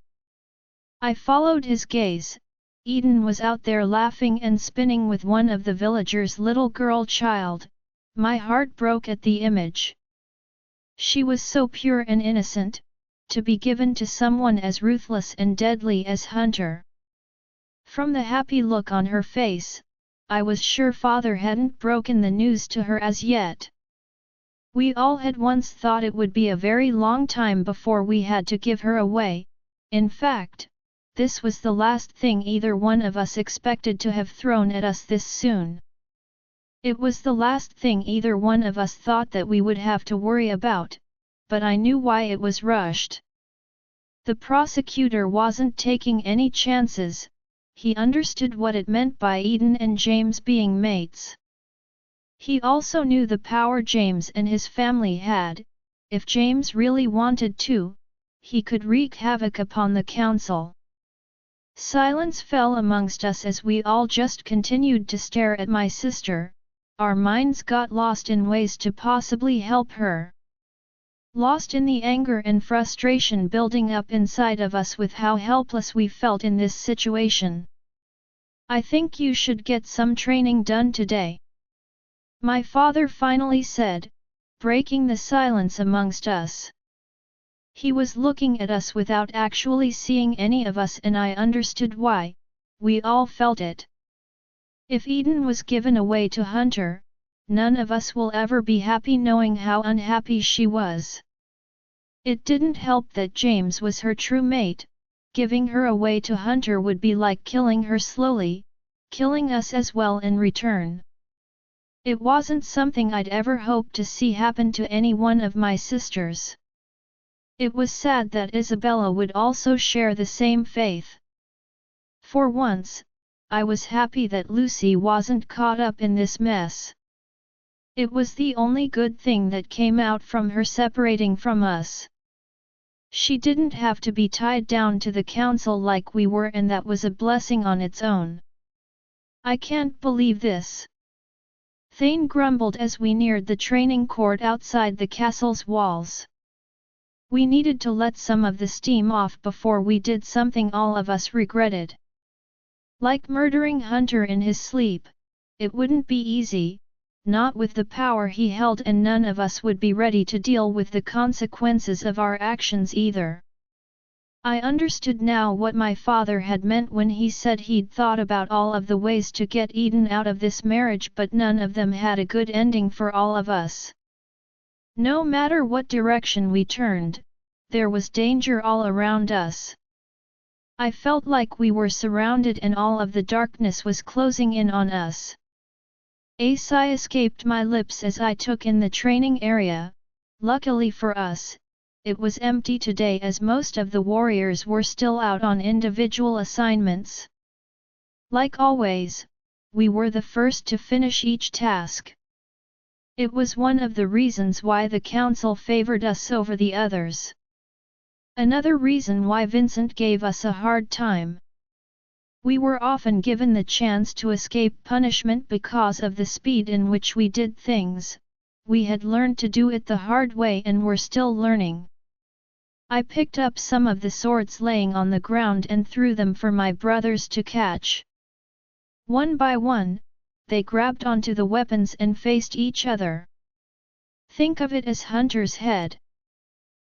I followed his gaze. Eden was out there laughing and spinning with one of the villagers' little girl child. My heart broke at the image. She was so pure and innocent, to be given to someone as ruthless and deadly as Hunter. From the happy look on her face, I was sure father hadn't broken the news to her as yet. We all had once thought it would be a very long time before we had to give her away. In fact, this was the last thing either one of us expected to have thrown at us this soon. It was the last thing either one of us thought that we would have to worry about, but I knew why it was rushed. The prosecutor wasn't taking any chances. He understood what it meant by Eden and James being mates. He also knew the power James and his family had. If James really wanted to, he could wreak havoc upon the council. Silence fell amongst us as we all just continued to stare at my sister. Our minds got lost in ways to possibly help her. Lost in the anger and frustration building up inside of us with how helpless we felt in this situation. "I think you should get some training done today," my father finally said, breaking the silence amongst us. He was looking at us without actually seeing any of us, and I understood why. We all felt it. If Eden was given away to Hunter, none of us will ever be happy knowing how unhappy she was. It didn't help that James was her true mate. Giving her away to Hunter would be like killing her slowly, killing us as well in return. It wasn't something I'd ever hoped to see happen to any one of my sisters. It was sad that Isabella would also share the same faith. For once, I was happy that Lucy wasn't caught up in this mess. It was the only good thing that came out from her separating from us. She didn't have to be tied down to the council like we were, and that was a blessing on its own. "I can't believe this," Thane grumbled as we neared the training court outside the castle's walls. We needed to let some of the steam off before we did something all of us regretted. Like murdering Hunter in his sleep. It wouldn't be easy, not with the power he held, and none of us would be ready to deal with the consequences of our actions either. I understood now what my father had meant when he said he'd thought about all of the ways to get Eden out of this marriage, but none of them had a good ending for all of us. No matter what direction we turned, there was danger all around us. I felt like we were surrounded and all of the darkness was closing in on us. A sigh escaped my lips as I took in the training area. Luckily for us, it was empty today as most of the warriors were still out on individual assignments. Like always, we were the first to finish each task. It was one of the reasons why the council favored us over the others. Another reason why Vincent gave us a hard time. We were often given the chance to escape punishment because of the speed in which we did things. We had learned to do it the hard way and were still learning. I picked up some of the swords laying on the ground and threw them for my brothers to catch. One by one, they grabbed onto the weapons and faced each other. "Think of it as Hunter's head,"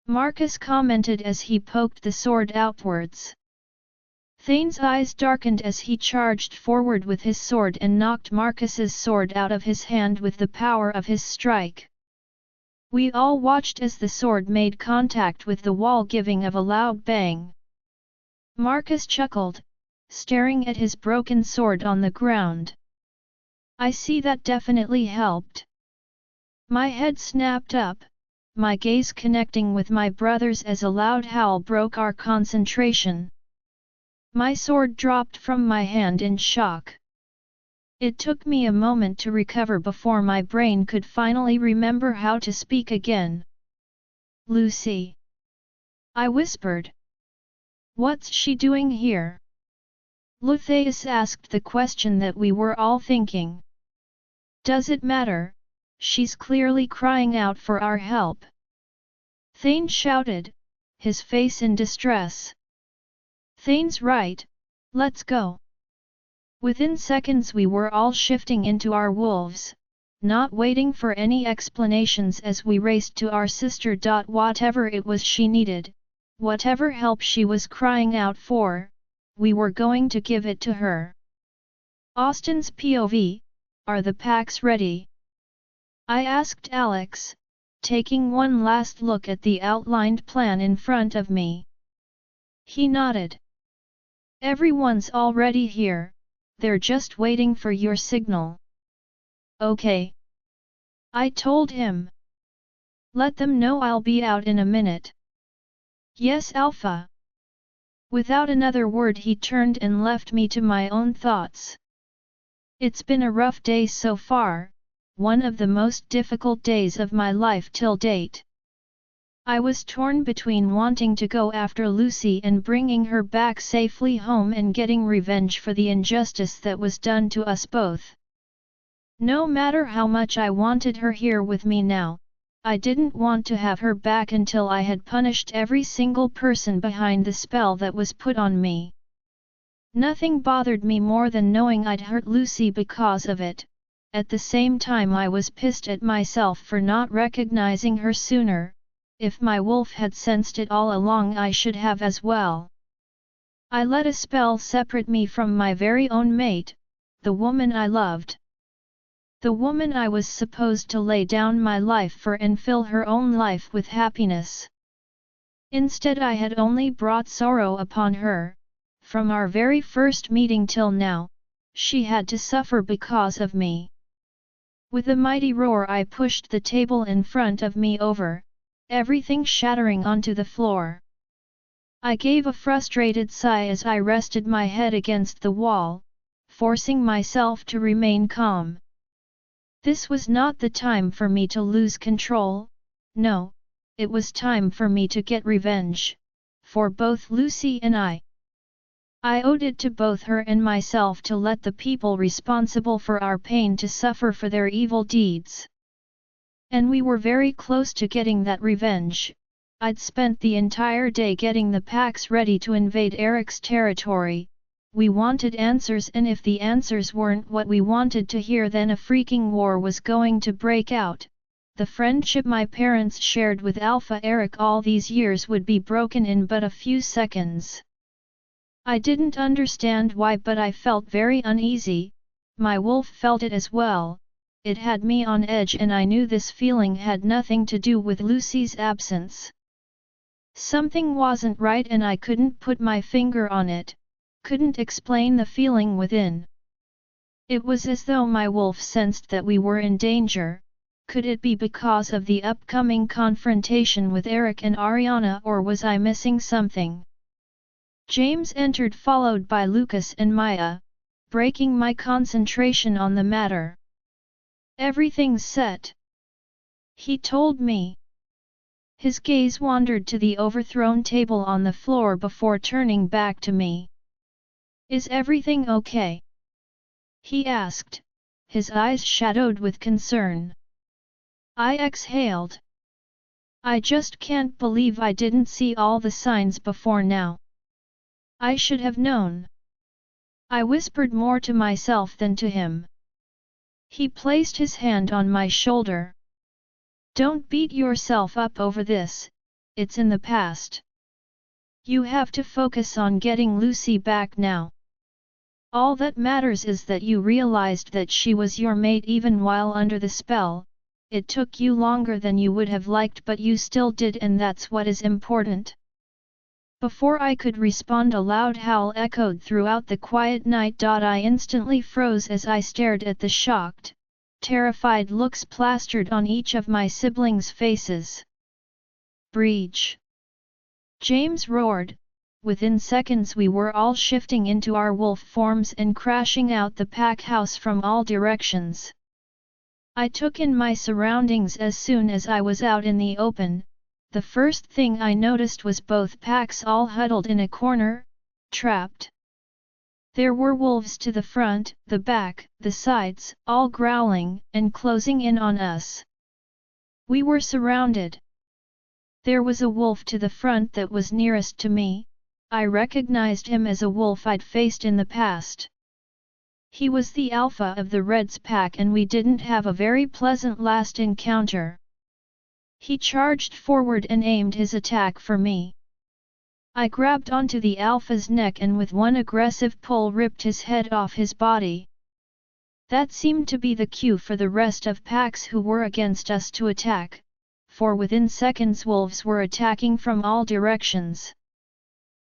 Marcus commented as he poked the sword outwards. Thane's eyes darkened as he charged forward with his sword and knocked Marcus's sword out of his hand with the power of his strike. We all watched as the sword made contact with the wall, giving of a loud bang. Marcus chuckled, staring at his broken sword on the ground. "I see, that definitely helped." My head snapped up, my gaze connecting with my brother's as a loud howl broke our concentration. My sword dropped from my hand in shock. It took me a moment to recover before my brain could finally remember how to speak again. Lucy. I whispered. What's she doing here? Lutheus asked the question that we were all thinking. Does it matter? She's clearly crying out for our help. Thane shouted, his face in distress. Thane's right, let's go. Within seconds we were all shifting into our wolves, not waiting for any explanations as we raced to our sister. Whatever it was she needed, whatever help she was crying out for, we were going to give it to her. Austin's POV, are the packs ready? I asked Alex, taking one last look at the outlined plan in front of me. He nodded. Everyone's already here, they're just waiting for your signal. Okay. I told him. Let them know I'll be out in a minute. Yes, Alpha. Without another word he turned and left me to my own thoughts. It's been a rough day so far, one of the most difficult days of my life till date. I was torn between wanting to go after Lucy and bringing her back safely home and getting revenge for the injustice that was done to us both. No matter how much I wanted her here with me now, I didn't want to have her back until I had punished every single person behind the spell that was put on me. Nothing bothered me more than knowing I'd hurt Lucy because of it. At the same time I was pissed at myself for not recognizing her sooner. If my wolf had sensed it all along I should have as well. I let a spell separate me from my very own mate, the woman I loved. The woman I was supposed to lay down my life for and fill her own life with happiness. Instead I had only brought sorrow upon her. From our very first meeting till now, she had to suffer because of me. With a mighty roar I pushed the table in front of me over, everything shattering onto the floor. I gave a frustrated sigh as I rested my head against the wall, forcing myself to remain calm. This was not the time for me to lose control, no, it was time for me to get revenge, for both Lucy and I. I owed it to both her and myself to let the people responsible for our pain to suffer for their evil deeds. And we were very close to getting that revenge. I'd spent the entire day getting the packs ready to invade Eric's territory. We wanted answers, and if the answers weren't what we wanted to hear, then a freaking war was going to break out. The friendship my parents shared with Alpha Eric all these years would be broken in but a few seconds. I didn't understand why, but I felt very uneasy. My wolf felt it as well. It had me on edge, and I knew this feeling had nothing to do with Lucy's absence. Something wasn't right and I couldn't put my finger on it, couldn't explain the feeling within. It was as though my wolf sensed that we were in danger. Could it be because of the upcoming confrontation with Eric and Ariana, or was I missing something? James entered, followed by Lucas and Maya, breaking my concentration on the matter. Everything's set, he told me. His gaze wandered to the overthrown table on the floor before turning back to me. Is everything okay? He asked, his eyes shadowed with concern. I exhaled. I just can't believe I didn't see all the signs before now. I should have known. I whispered more to myself than to him. He placed his hand on my shoulder. Don't beat yourself up over this, it's in the past. You have to focus on getting Lucy back now. All that matters is that you realized that she was your mate even while under the spell. It took you longer than you would have liked, but you still did, and that's what is important. Before I could respond, a loud howl echoed throughout the quiet night. I instantly froze as I stared at the shocked, terrified looks plastered on each of my siblings' faces. Breach! James roared. Within seconds we were all shifting into our wolf forms and crashing out the pack house from all directions. I took in my surroundings as soon as I was out in the open. the first thing I noticed was both packs all huddled in a corner, trapped. There were wolves to the front, the back, the sides, all growling and closing in on us. We were surrounded. There was a wolf to the front that was nearest to me. I recognized him as a wolf I'd faced in the past. He was the alpha of the Reds pack and we didn't have a very pleasant last encounter. He charged forward and aimed his attack for me. I grabbed onto the alpha's neck and with one aggressive pull ripped his head off his body. That seemed to be the cue for the rest of packs who were against us to attack, for within seconds wolves were attacking from all directions.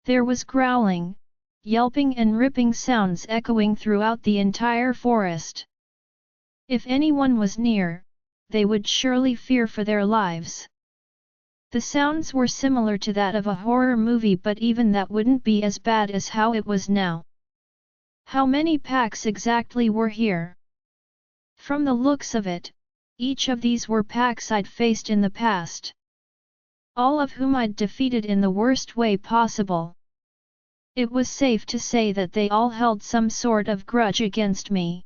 There was growling, yelping and ripping sounds echoing throughout the entire forest. If anyone was near, they would surely fear for their lives. The sounds were similar to that of a horror movie, but even that wouldn't be as bad as how it was now. How many packs exactly were here? From the looks of it, each of these were packs I'd faced in the past. All of whom I'd defeated in the worst way possible. It was safe to say that they all held some sort of grudge against me.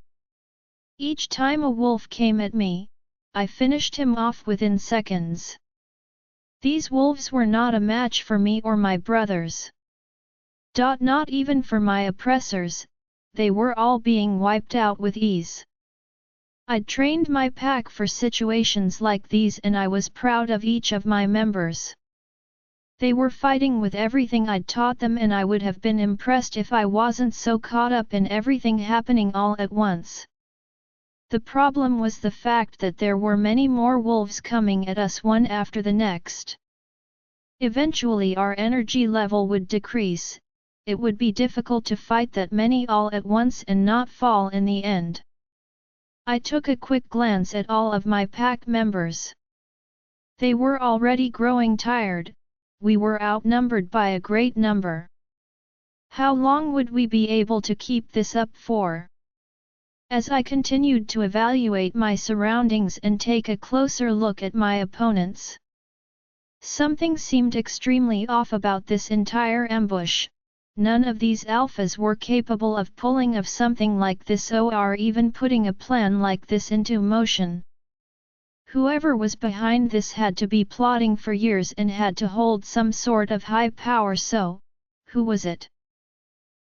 Each time a wolf came at me, I finished him off within seconds. These wolves were not a match for me or my brothers. Not even for my oppressors, they were all being wiped out with ease. I'd trained my pack for situations like these and I was proud of each of my members. They were fighting with everything I'd taught them and I would have been impressed if I wasn't so caught up in everything happening all at once. The problem was the fact that there were many more wolves coming at us one after the next. Eventually our energy level would decrease, it would be difficult to fight that many all at once and not fall in the end. I took a quick glance at all of my pack members. They were already growing tired, we were outnumbered by a great number. How long would we be able to keep this up for? As I continued to evaluate my surroundings and take a closer look at my opponents, something seemed extremely off about this entire ambush. None of these alphas were capable of pulling off something like this or even putting a plan like this into motion. Whoever was behind this had to be plotting for years and had to hold some sort of high power, so, who was it?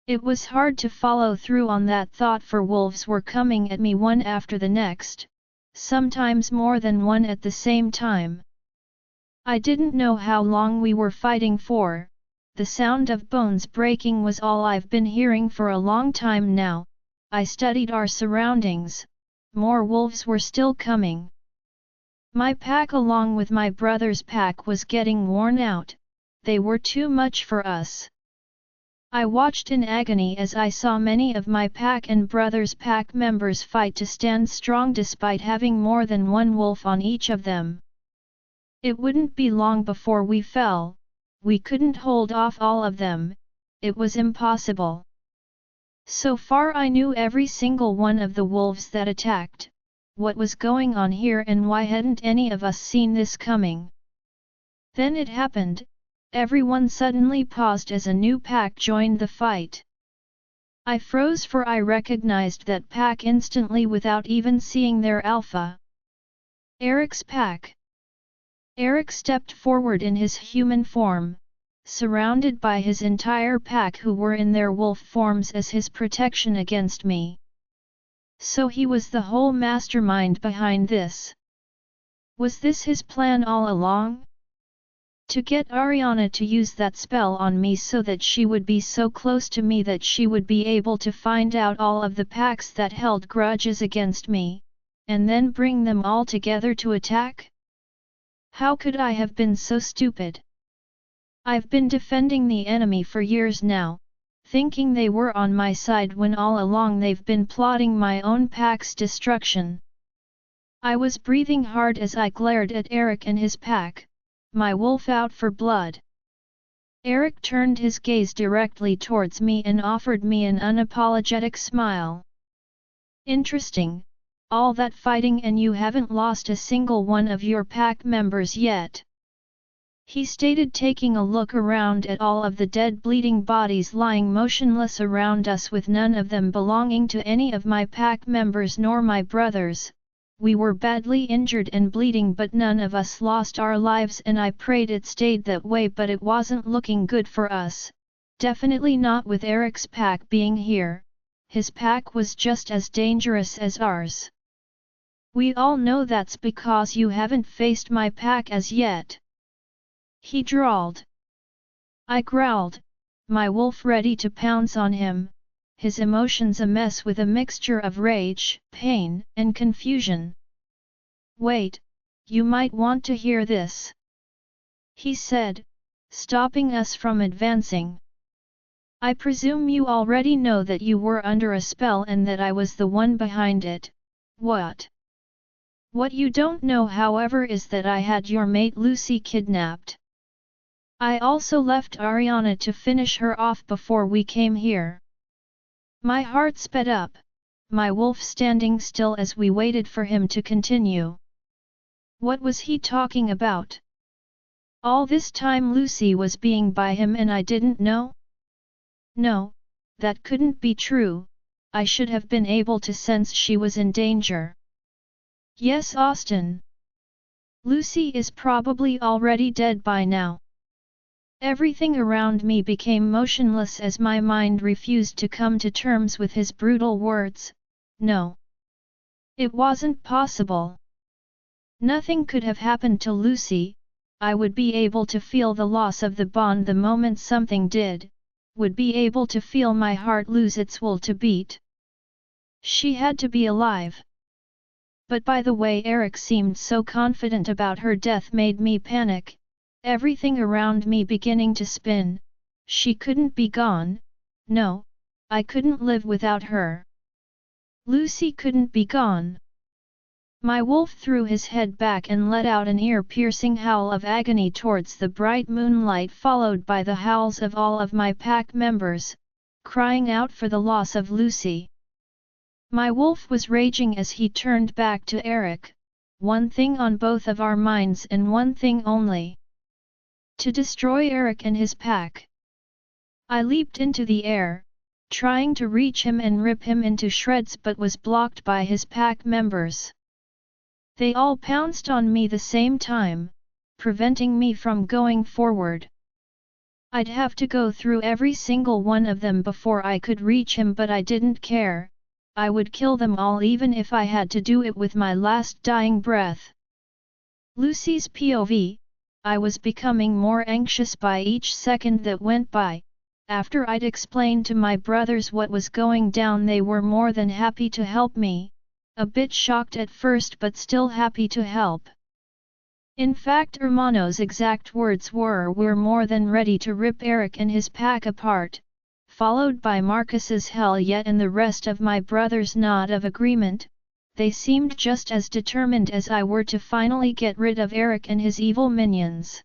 It was hard to follow through on that thought, for wolves were coming at me one after the next, sometimes more than one at the same time. I didn't know how long we were fighting for. The sound of bones breaking was all I've been hearing for a long time now. I studied our surroundings. More wolves were still coming. My pack along with my brother's pack was getting worn out. They were too much for us. I watched in agony as I saw many of my pack and brother's pack members fight to stand strong despite having more than one wolf on each of them. It wouldn't be long before we fell. We couldn't hold off all of them, it was impossible. So far I knew every single one of the wolves that attacked. What was going on here and why hadn't any of us seen this coming? Then it happened. Everyone suddenly paused as a new pack joined the fight. I froze, for I recognized that pack instantly without even seeing their alpha. Eric's pack. Eric stepped forward in his human form, surrounded by his entire pack who were in their wolf forms as his protection against me. So he was the whole mastermind behind this. Was this his plan all along? To get Ariana to use that spell on me so that she would be so close to me that she would be able to find out all of the packs that held grudges against me, and then bring them all together to attack? How could I have been so stupid? I've been defending the enemy for years now, thinking they were on my side when all along they've been plotting my own pack's destruction. I was breathing hard as I glared at Eric and his pack, my wolf out for blood. Eric turned his gaze directly towards me and offered me an unapologetic smile. Interesting, all that fighting and you haven't lost a single one of your pack members yet. he stated, taking a look around at all of the dead bleeding bodies lying motionless around us, with none of them belonging to any of my pack members nor my brothers. We were badly injured and bleeding, but none of us lost our lives, and I prayed it stayed that way, but it wasn't looking good for us. Definitely not with Eric's pack being here. His pack was just as dangerous as ours. We all know that's because you haven't faced my pack as yet, he drawled. I growled, my wolf ready to pounce on him, his emotions a mess with a mixture of rage, pain, and confusion. Wait, you might want to hear this, he said, stopping us from advancing. I presume you already know that you were under a spell and that I was the one behind it. What? What you don't know, however, is that I had your mate Lucy kidnapped. I also left Ariana to finish her off before we came here. My heart sped up, my wolf standing still as we waited for him to continue. What was he talking about? All this time Lucy was being by him and I didn't know? No, that couldn't be true. I should have been able to sense she was in danger. Yes, Austin. Lucy is probably already dead by now. Everything around me became motionless as my mind refused to come to terms with his brutal words. No. It wasn't possible. Nothing could have happened to Lucy. I would be able to feel the loss of the bond the moment something did, would be able to feel my heart lose its will to beat. She had to be alive. But by the way Eric seemed so confident about her death made me panic. Everything around me beginning to spin. She couldn't be gone. No, I couldn't live without her. Lucy couldn't be gone. My wolf threw his head back and let out an ear-piercing howl of agony towards the bright moonlight, followed by the howls of all of my pack members, crying out for the loss of Lucy. My wolf was raging as he turned back to Eric, one thing on both of our minds and one thing only. To destroy Eric and his pack. I leaped into the air, trying to reach him and rip him into shreds, but was blocked by his pack members. They all pounced on me the same time, preventing me from going forward. I'd have to go through every single one of them before I could reach him, but I didn't care. I would kill them all even if I had to do it with my last dying breath. Lucy's POV. I was becoming more anxious by each second that went by. After I'd explained to my brothers what was going down, they were more than happy to help me, a bit shocked at first but still happy to help. In fact, Hermano's exact words were, "We're more than ready to rip Eric and his pack apart," followed by Marcus's "hell yeah," and the rest of my brothers' nod of agreement. They seemed just as determined as I were to finally get rid of Eric and his evil minions.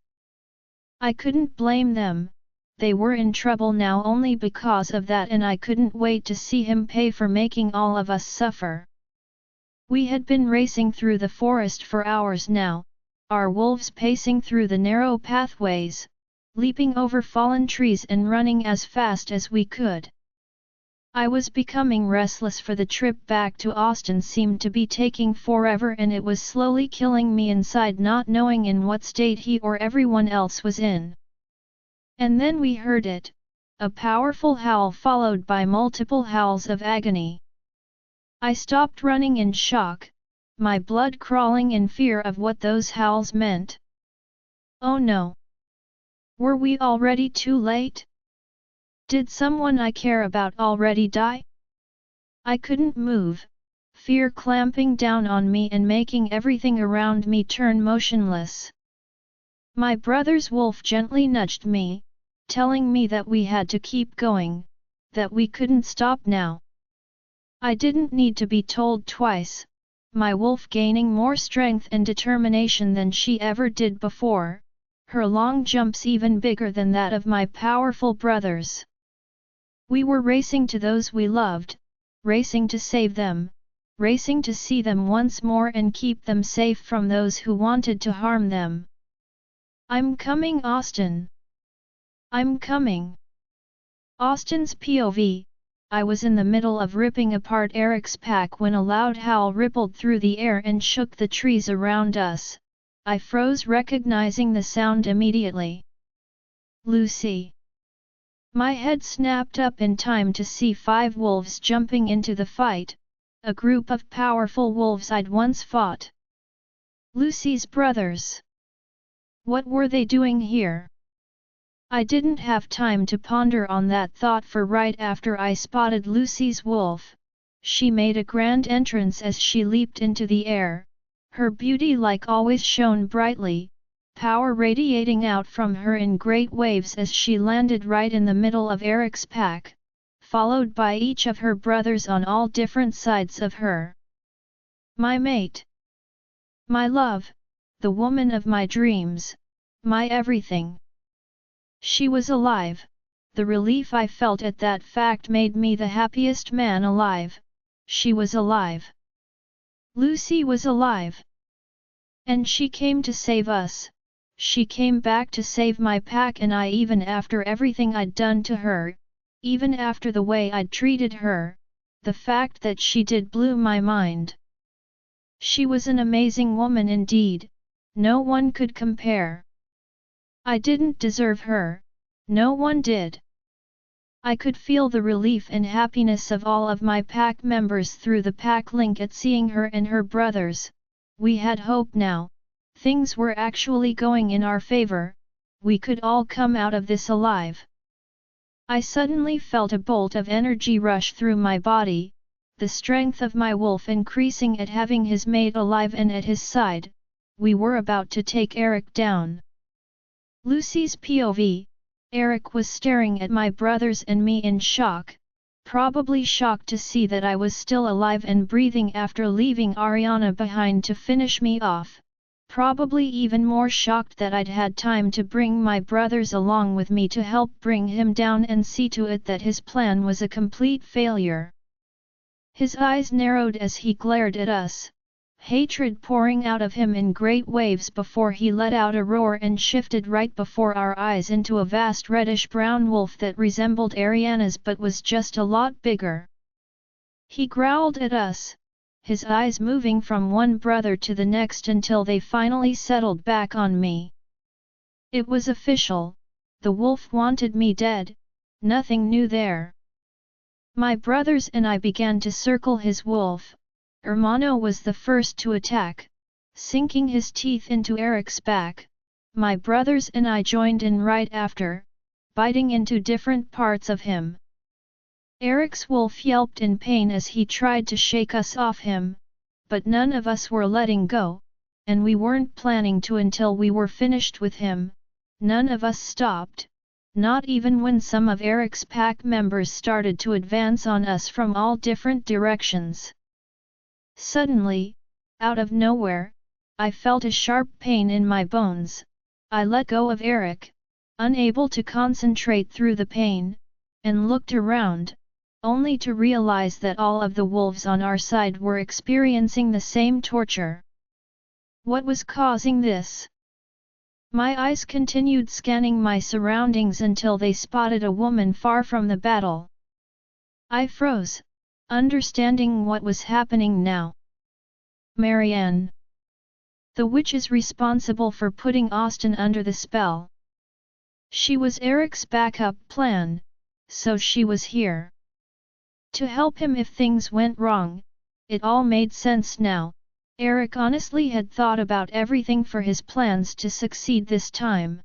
I couldn't blame them. They were in trouble now only because of that, and I couldn't wait to see him pay for making all of us suffer. We had been racing through the forest for hours now, our wolves pacing through the narrow pathways, leaping over fallen trees and running as fast as we could. I was becoming restless, for the trip back to Austin seemed to be taking forever, and it was slowly killing me inside, not knowing in what state he or everyone else was in. And then we heard it, a powerful howl followed by multiple howls of agony. I stopped running in shock, my blood crawling in fear of what those howls meant. Oh no! Were we already too late? Did someone I care about already die? I couldn't move, fear clamping down on me and making everything around me turn motionless. My brother's wolf gently nudged me, telling me that we had to keep going, that we couldn't stop now. I didn't need to be told twice, my wolf gaining more strength and determination than she ever did before, her long jumps even bigger than that of my powerful brothers. We were racing to those we loved, racing to save them, racing to see them once more and keep them safe from those who wanted to harm them. I'm coming, Austin. I'm coming. Austin's POV. I was in the middle of ripping apart Eric's pack when a loud howl rippled through the air and shook the trees around us. I froze, recognizing the sound immediately. Lucy. My head snapped up in time to see 5 wolves jumping into the fight, a group of powerful wolves I'd once fought. Lucy's brothers. What were they doing here? I didn't have time to ponder on that thought, for right after I spotted Lucy's wolf, she made a grand entrance as she leaped into the air. Her beauty, like always, shone brightly, power radiating out from her in great waves as she landed right in the middle of Eric's pack, followed by each of her brothers on all different sides of her. My mate. My love, the woman of my dreams, my everything. She was alive. The relief I felt at that fact made me the happiest man alive. She was alive. Lucy was alive. And she came to save us. She came back to save my pack and I, even after everything I'd done to her, even after the way I'd treated her. The fact that she did blew my mind. She was an amazing woman indeed. No one could compare. I didn't deserve her. No one did. I could feel the relief and happiness of all of my pack members through the pack link at seeing her and her brothers. We had hope now. Things were actually going in our favor. We could all come out of this alive. I suddenly felt a bolt of energy rush through my body, the strength of my wolf increasing at having his mate alive and at his side. We were about to take Eric down. Lucy's POV. Eric was staring at my brothers and me in shock, probably shocked to see that I was still alive and breathing after leaving Ariana behind to finish me off, probably even more shocked that I'd had time to bring my brothers along with me to help bring him down and see to it that his plan was a complete failure. His eyes narrowed as he glared at us, hatred pouring out of him in great waves before he let out a roar and shifted right before our eyes into a vast reddish-brown wolf that resembled Ariana's but was just a lot bigger. He growled at us, his eyes moving from one brother to the next until they finally settled back on me. It was official. The wolf wanted me dead. Nothing new there. My brothers and I began to circle his wolf. Hermano was the first to attack, sinking his teeth into Eric's back. My brothers and I joined in right after, biting into different parts of him. Eric's wolf yelped in pain as he tried to shake us off him, but none of us were letting go, and we weren't planning to until we were finished with him. None of us stopped, not even when some of Eric's pack members started to advance on us from all different directions. Suddenly, out of nowhere, I felt a sharp pain in my bones. I let go of Eric, unable to concentrate through the pain, and looked around, only to realize that all of the wolves on our side were experiencing the same torture. What was causing this? My eyes continued scanning my surroundings until they spotted a woman far from the battle. I froze, understanding what was happening now. Marianne. The witch is responsible for putting Austin under the spell. She was Eric's backup plan, so she was here to help him if things went wrong. It all made sense now. Eric honestly had thought about everything for his plans to succeed this time.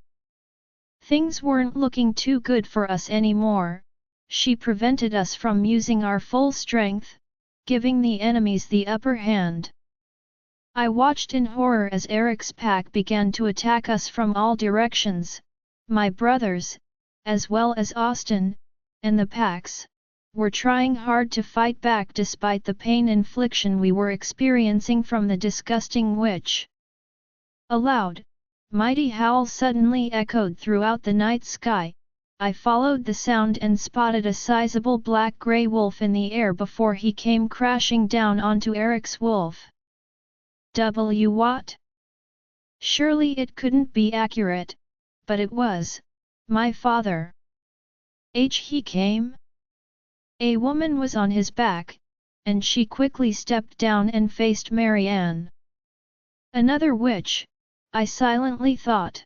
Things weren't looking too good for us anymore. She prevented us from using our full strength, giving the enemies the upper hand. I watched in horror as Eric's pack began to attack us from all directions. My brothers, as well as Austin, and the packs, were trying hard to fight back despite the pain infliction we were experiencing from the disgusting witch. A loud, mighty howl suddenly echoed throughout the night sky. I followed the sound and spotted a sizable black-gray wolf in the air before he came crashing down onto Eric's wolf. What? Surely it couldn't be accurate. but it was my father. He came. A woman was on his back, and she quickly stepped down and faced Marianne. Another witch, I silently thought.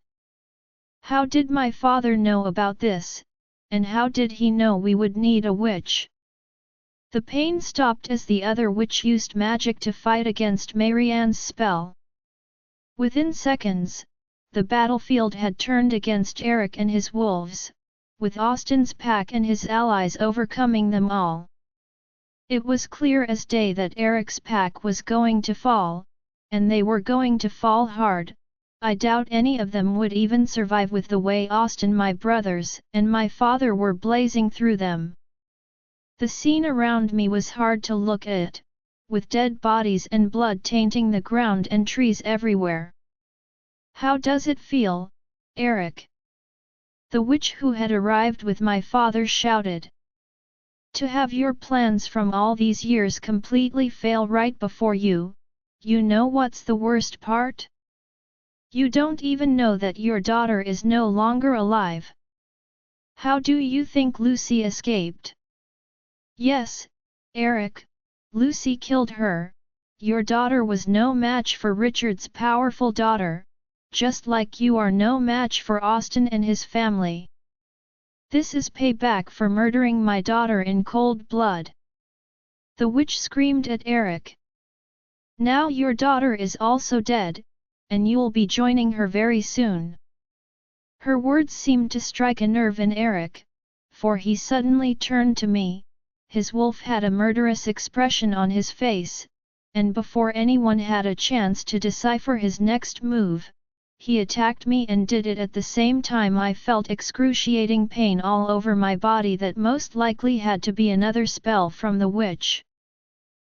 How did my father know about this, and how did he know we would need a witch? The pain stopped as the other witch used magic to fight against Marianne's spell. Within seconds, the battlefield had turned against Eric and his wolves, with Austin's pack and his allies overcoming them all. It was clear as day that Eric's pack was going to fall, and they were going to fall hard. I doubt any of them would even survive with the way Austin, my brothers, and my father were blazing through them. The scene around me was hard to look at, with dead bodies and blood tainting the ground and trees everywhere. How does it feel, Eric? The witch who had arrived with my father shouted. To have your plans from all these years completely fail right before you, you know what's the worst part? You don't even know that your daughter is no longer alive. How do you think Lucy escaped? Yes, Eric, Lucy killed her. Your daughter was no match for Richard's powerful daughter, just like you are no match for Austin and his family. This is payback for murdering my daughter in cold blood. The witch screamed at Eric. Now your daughter is also dead, and you'll be joining her very soon. Her words seemed to strike a nerve in Eric, for he suddenly turned to me. His wolf had a murderous expression on his face, and before anyone had a chance to decipher his next move, he attacked me and did it at the same time. I felt excruciating pain all over my body that most likely had to be another spell from the witch.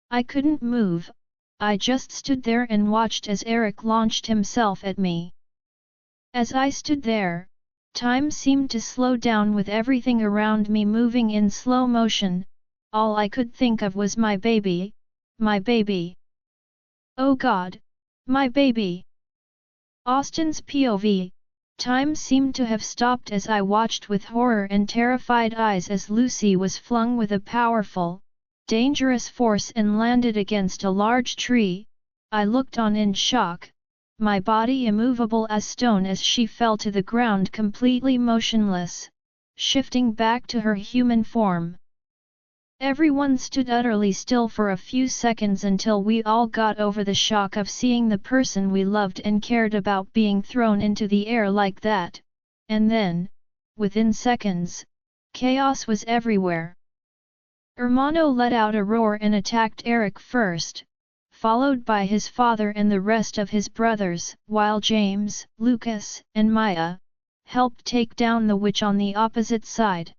I couldn't move, I just stood there and watched as Eric launched himself at me. As I stood there, time seemed to slow down with everything around me moving in slow motion. All I could think of was my baby, my baby. Oh God, my baby! Austin's POV, time seemed to have stopped as I watched with horror and terrified eyes as Lucy was flung with a powerful, dangerous force and landed against a large tree. I looked on in shock, my body immovable as stone as she fell to the ground completely motionless, shifting back to her human form. Everyone stood utterly still for a few seconds until we all got over the shock of seeing the person we loved and cared about being thrown into the air like that, and then, within seconds, chaos was everywhere. Hermano let out a roar and attacked Eric first, followed by his father and the rest of his brothers, while James, Lucas, and Maya helped take down the witch on the opposite side.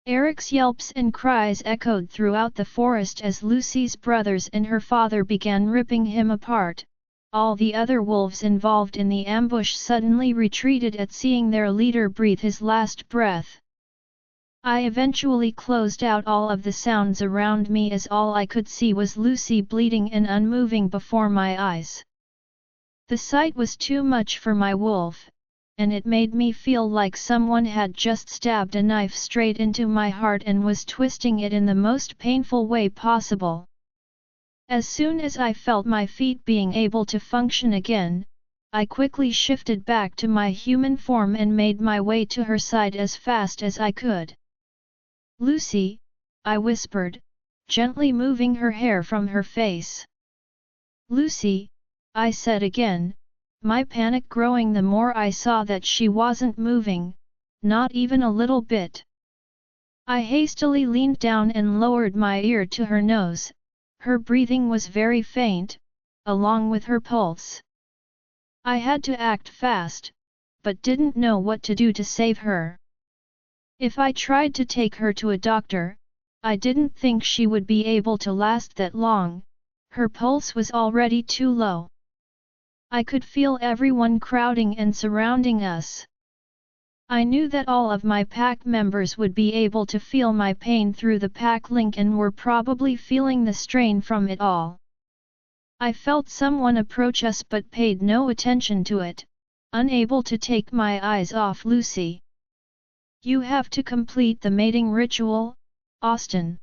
Eric's yelps and cries echoed throughout the forest as Lucy's brothers and her father began ripping him apart. All the other wolves involved in the ambush suddenly retreated at seeing their leader breathe his last breath. I eventually closed out all of the sounds around me as all I could see was Lucy bleeding and unmoving before my eyes. The sight was too much for my wolf, and it made me feel like someone had just stabbed a knife straight into my heart and was twisting it in the most painful way possible. As soon as I felt my feet being able to function again, I quickly shifted back to my human form and made my way to her side as fast as I could. Lucy, I whispered, gently moving her hair from her face. Lucy, I said again, my panic growing the more I saw that she wasn't moving, not even a little bit. I hastily leaned down and lowered my ear to her nose. Her breathing was very faint, along with her pulse. I had to act fast, but didn't know what to do to save her. If I tried to take her to a doctor, I didn't think she would be able to last that long. Her pulse was already too low. I could feel everyone crowding and surrounding us. I knew that all of my pack members would be able to feel my pain through the pack link and were probably feeling the strain from it all. I felt someone approach us but paid no attention to it, unable to take my eyes off Lucy. You have to complete the mating ritual, Austin.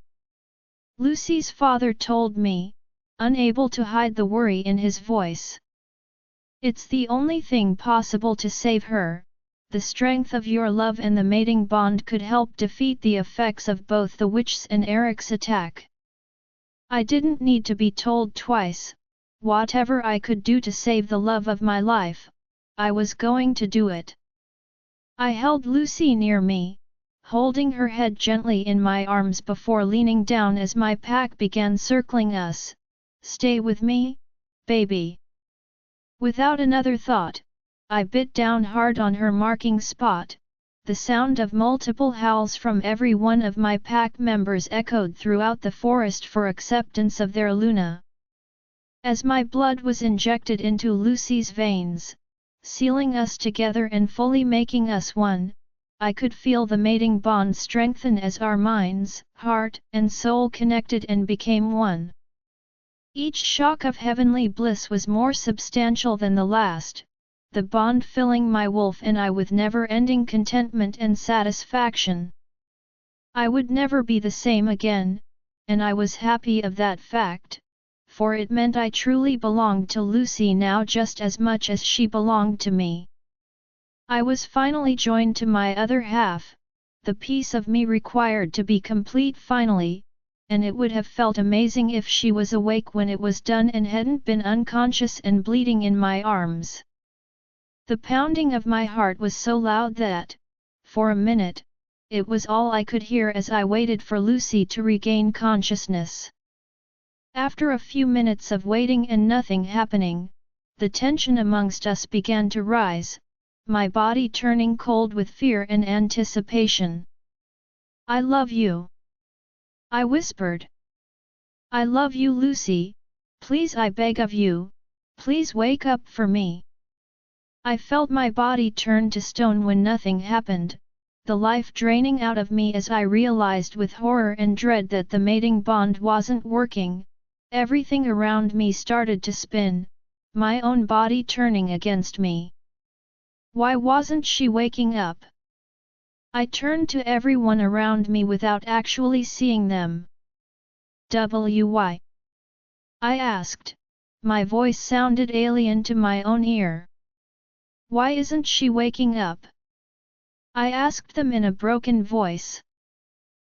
Lucy's father told me, unable to hide the worry in his voice. It's the only thing possible to save her. The strength of your love and the mating bond could help defeat the effects of both the witch's and Eric's attack. I didn't need to be told twice. Whatever I could do to save the love of my life, I was going to do it. I held Lucy near me, holding her head gently in my arms before leaning down as my pack began circling us. Stay with me, baby. Without another thought, I bit down hard on her marking spot. The sound of multiple howls from every one of my pack members echoed throughout the forest for acceptance of their Luna. As my blood was injected into Lucy's veins, sealing us together and fully making us one, I could feel the mating bond strengthen as our minds, heart, and soul connected and became one. Each shock of heavenly bliss was more substantial than the last, the bond filling my wolf and I with never-ending contentment and satisfaction. I would never be the same again, and I was happy of that fact, for it meant I truly belonged to Lucy now just as much as she belonged to me. I was finally joined to my other half, the piece of me required to be complete finally, and it would have felt amazing if she was awake when it was done and hadn't been unconscious and bleeding in my arms. The pounding of my heart was so loud that, for a minute, it was all I could hear as I waited for Lucy to regain consciousness. After a few minutes of waiting and nothing happening, the tension amongst us began to rise, my body turning cold with fear and anticipation. I love you. I whispered. I love you, Lucy. Please, I beg of you, please wake up for me. I felt my body turn to stone when nothing happened, the life draining out of me as I realized with horror and dread that the mating bond wasn't working. Everything around me started to spin, my own body turning against me. Why wasn't she waking up? I turned to everyone around me without actually seeing them. Why? I asked. My voice sounded alien to my own ear. Why isn't she waking up? I asked them in a broken voice.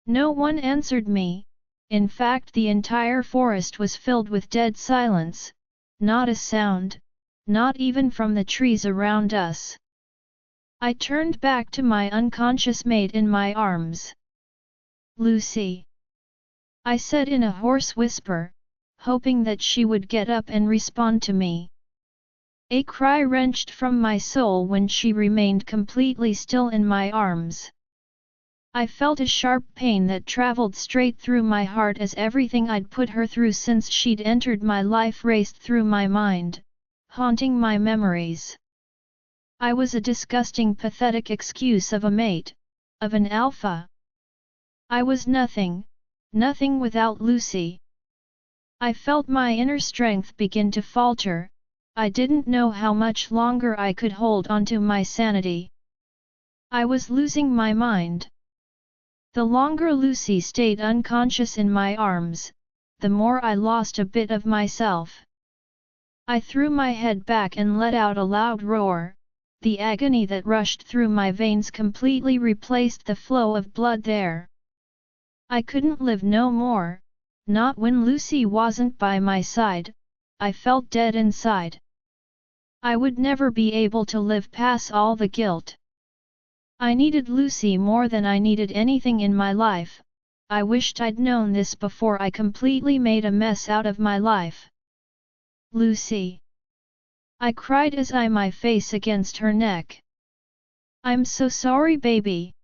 No one answered me. In fact, the entire forest was filled with dead silence, not a sound, not even from the trees around us. I turned back to my unconscious mate in my arms. Lucy, I said in a hoarse whisper, hoping that she would get up and respond to me. A cry wrenched from my soul when she remained completely still in my arms. I felt a sharp pain that traveled straight through my heart as everything I'd put her through since she'd entered my life raced through my mind, haunting my memories. I was a disgusting, pathetic excuse of a mate, of an alpha. I was nothing, nothing without Lucy. I felt my inner strength begin to falter. I didn't know how much longer I could hold onto my sanity. I was losing my mind. The longer Lucy stayed unconscious in my arms, the more I lost a bit of myself. I threw my head back and let out a loud roar. The agony that rushed through my veins completely replaced the flow of blood there. I couldn't live no more, not when Lucy wasn't by my side. I felt dead inside. I would never be able to live past all the guilt. I needed Lucy more than I needed anything in my life. I wished I'd known this before I completely made a mess out of my life. Lucy, I cried as I my face against her neck. I'm so sorry, baby.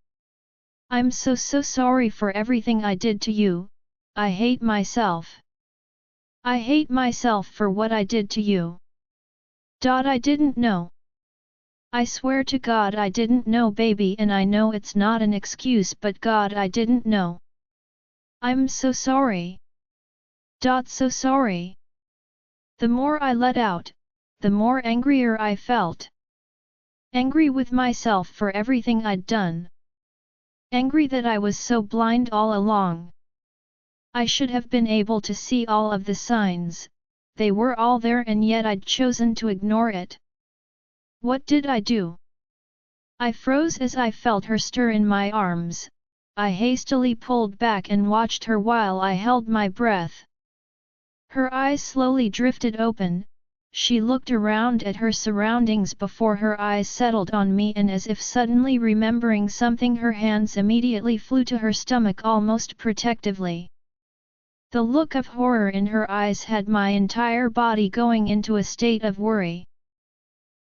I'm so sorry for everything I did to you. I hate myself. I hate myself for what I did to you. I didn't know. I swear to God I didn't know, baby, and I know it's not an excuse, but God, I didn't know. I'm so sorry. So sorry. The more I let out, the more angrier I felt. Angry with myself for everything I'd done. Angry that I was so blind all along. I should have been able to see all of the signs, they were all there and yet I'd chosen to ignore it. What did I do? I froze as I felt her stir in my arms. I hastily pulled back and watched her while I held my breath. Her eyes slowly drifted open. She looked around at her surroundings before her eyes settled on me, and as if suddenly remembering something, her hands immediately flew to her stomach almost protectively. The look of horror in her eyes had my entire body going into a state of worry.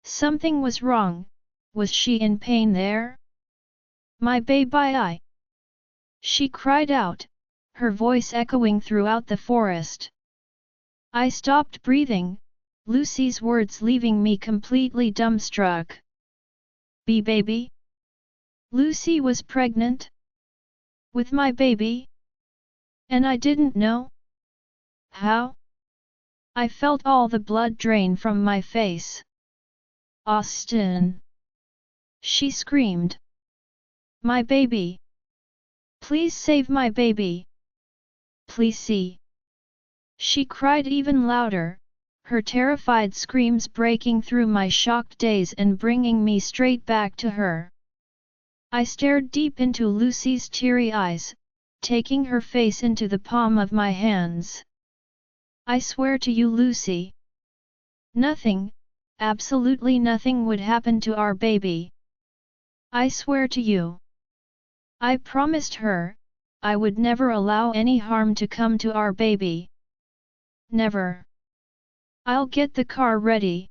Something was wrong. Was she in pain there? My baby! She cried out, her voice echoing throughout the forest. I stopped breathing, Lucy's words leaving me completely dumbstruck. Baby? Lucy was pregnant? With my baby? And I didn't know? How? I felt all the blood drain from my face. Austin! She screamed. My baby! Please save my baby! Please see! She cried even louder, her terrified screams breaking through my shocked daze and bringing me straight back to her. I stared deep into Lucy's teary eyes, taking her face into the palm of my hands. I swear to you, Lucy. Nothing, absolutely nothing would happen to our baby. I swear to you. I promised her, I would never allow any harm to come to our baby. Never. I'll get the car ready.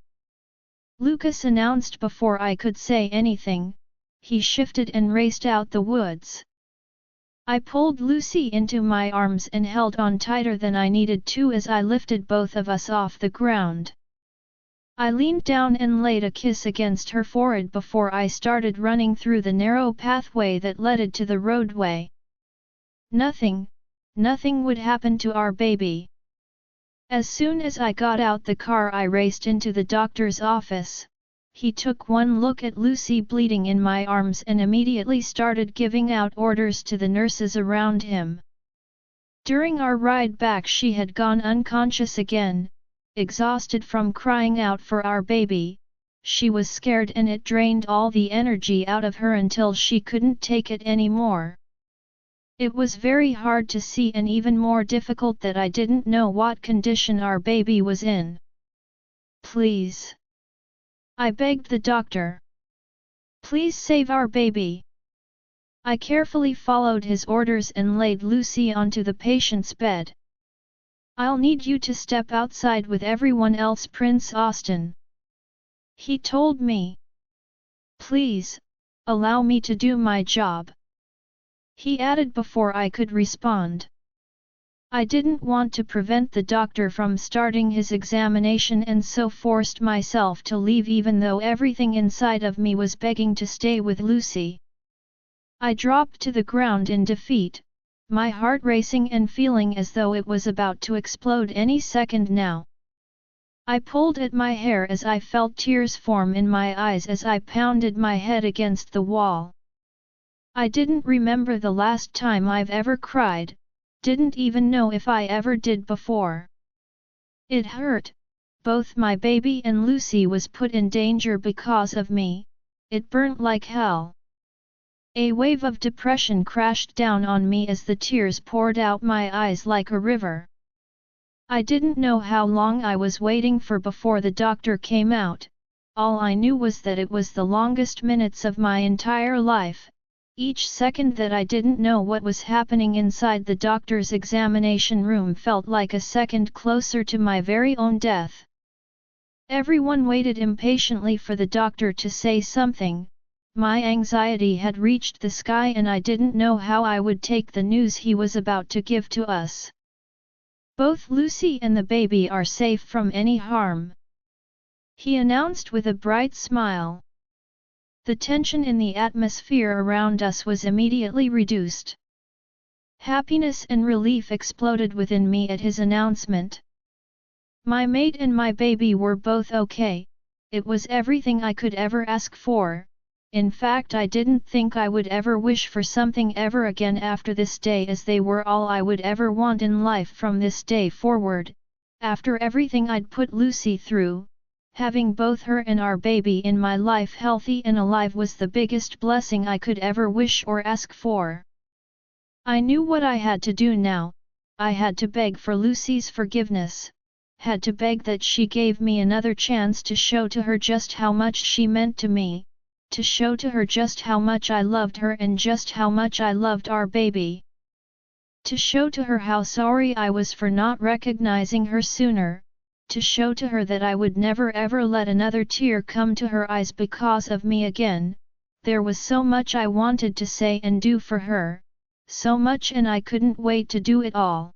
Lucas announced before I could say anything. He shifted and raced out the woods. I pulled Lucy into my arms and held on tighter than I needed to as I lifted both of us off the ground. I leaned down and laid a kiss against her forehead before I started running through the narrow pathway that led to the roadway. Nothing would happen to our baby. As soon as I got out the car, I raced into the doctor's office. He took one look at Lucy bleeding in my arms and immediately started giving out orders to the nurses around him. During our ride back, she had gone unconscious again, exhausted from crying out for our baby. She was scared and it drained all the energy out of her until she couldn't take it anymore. It was very hard to see and even more difficult that I didn't know what condition our baby was in. Please. I begged the doctor. Please save our baby. I carefully followed his orders and laid Lucy onto the patient's bed. I'll need you to step outside with everyone else, Prince Austin. He told me. Please, allow me to do my job. He added before I could respond. I didn't want to prevent the doctor from starting his examination and so forced myself to leave even though everything inside of me was begging to stay with Lucy. I dropped to the ground in defeat, my heart racing and feeling as though it was about to explode any second now. I pulled at my hair as I felt tears form in my eyes as I pounded my head against the wall. I didn't remember the last time I've ever cried, didn't even know if I ever did before. It hurt, both my baby and Lucy was put in danger because of me, it burnt like hell. A wave of depression crashed down on me as the tears poured out my eyes like a river. I didn't know how long I was waiting for before the doctor came out, all I knew was that it was the longest minutes of my entire life. Each second that I didn't know what was happening inside the doctor's examination room felt like a second closer to my very own death. Everyone waited impatiently for the doctor to say something. My anxiety had reached the sky and I didn't know how I would take the news he was about to give to us. Both Lucy and the baby are safe from any harm, he announced with a bright smile. The tension in the atmosphere around us was immediately reduced. Happiness and relief exploded within me at his announcement. My mate and my baby were both okay, it was everything I could ever ask for. In fact, I didn't think I would ever wish for something ever again after this day, as they were all I would ever want in life from this day forward. After everything I'd put Lucy through, having both her and our baby in my life healthy and alive was the biggest blessing I could ever wish or ask for. I knew what I had to do now. I had to beg for Lucy's forgiveness, had to beg that she gave me another chance to show to her just how much she meant to me, to show to her just how much I loved her and just how much I loved our baby. To show to her how sorry I was for not recognizing her sooner, to show to her that I would never ever let another tear come to her eyes because of me again. There was so much I wanted to say and do for her, so much, and I couldn't wait to do it all.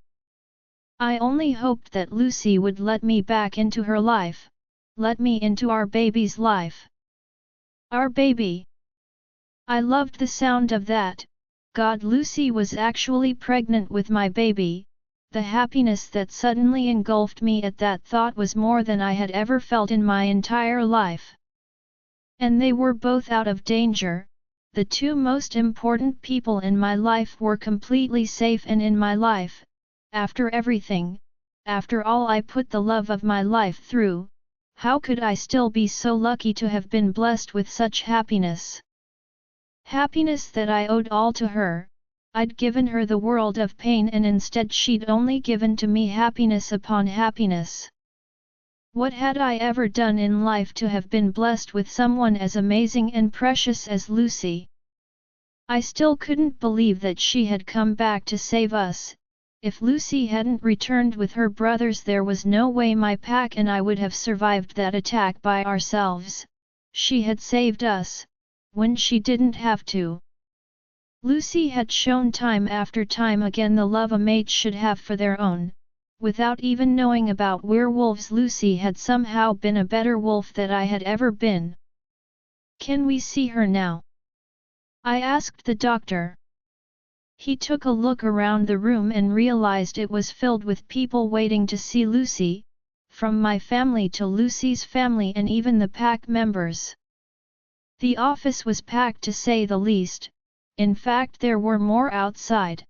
I only hoped that Lucy would let me back into her life, let me into our baby's life. Our baby. I loved the sound of that. God, Lucy was actually pregnant with my baby. The happiness that suddenly engulfed me at that thought was more than I had ever felt in my entire life. And they were both out of danger. The two most important people in my life were completely safe and in my life. After everything, after all I put the love of my life through, how could I still be so lucky to have been blessed with such happiness? Happiness that I owed all to her. I'd given her the world of pain and instead she'd only given to me happiness upon happiness. What had I ever done in life to have been blessed with someone as amazing and precious as Lucy? I still couldn't believe that she had come back to save us. If Lucy hadn't returned with her brothers, there was no way my pack and I would have survived that attack by ourselves. She had saved us, when she didn't have to. Lucy had shown time after time again the love a mate should have for their own. Without even knowing about werewolves, Lucy had somehow been a better wolf than I had ever been. "Can we see her now?" I asked the doctor. He took a look around the room and realized it was filled with people waiting to see Lucy, from my family to Lucy's family and even the pack members. The office was packed to say the least. In fact, there were more outside.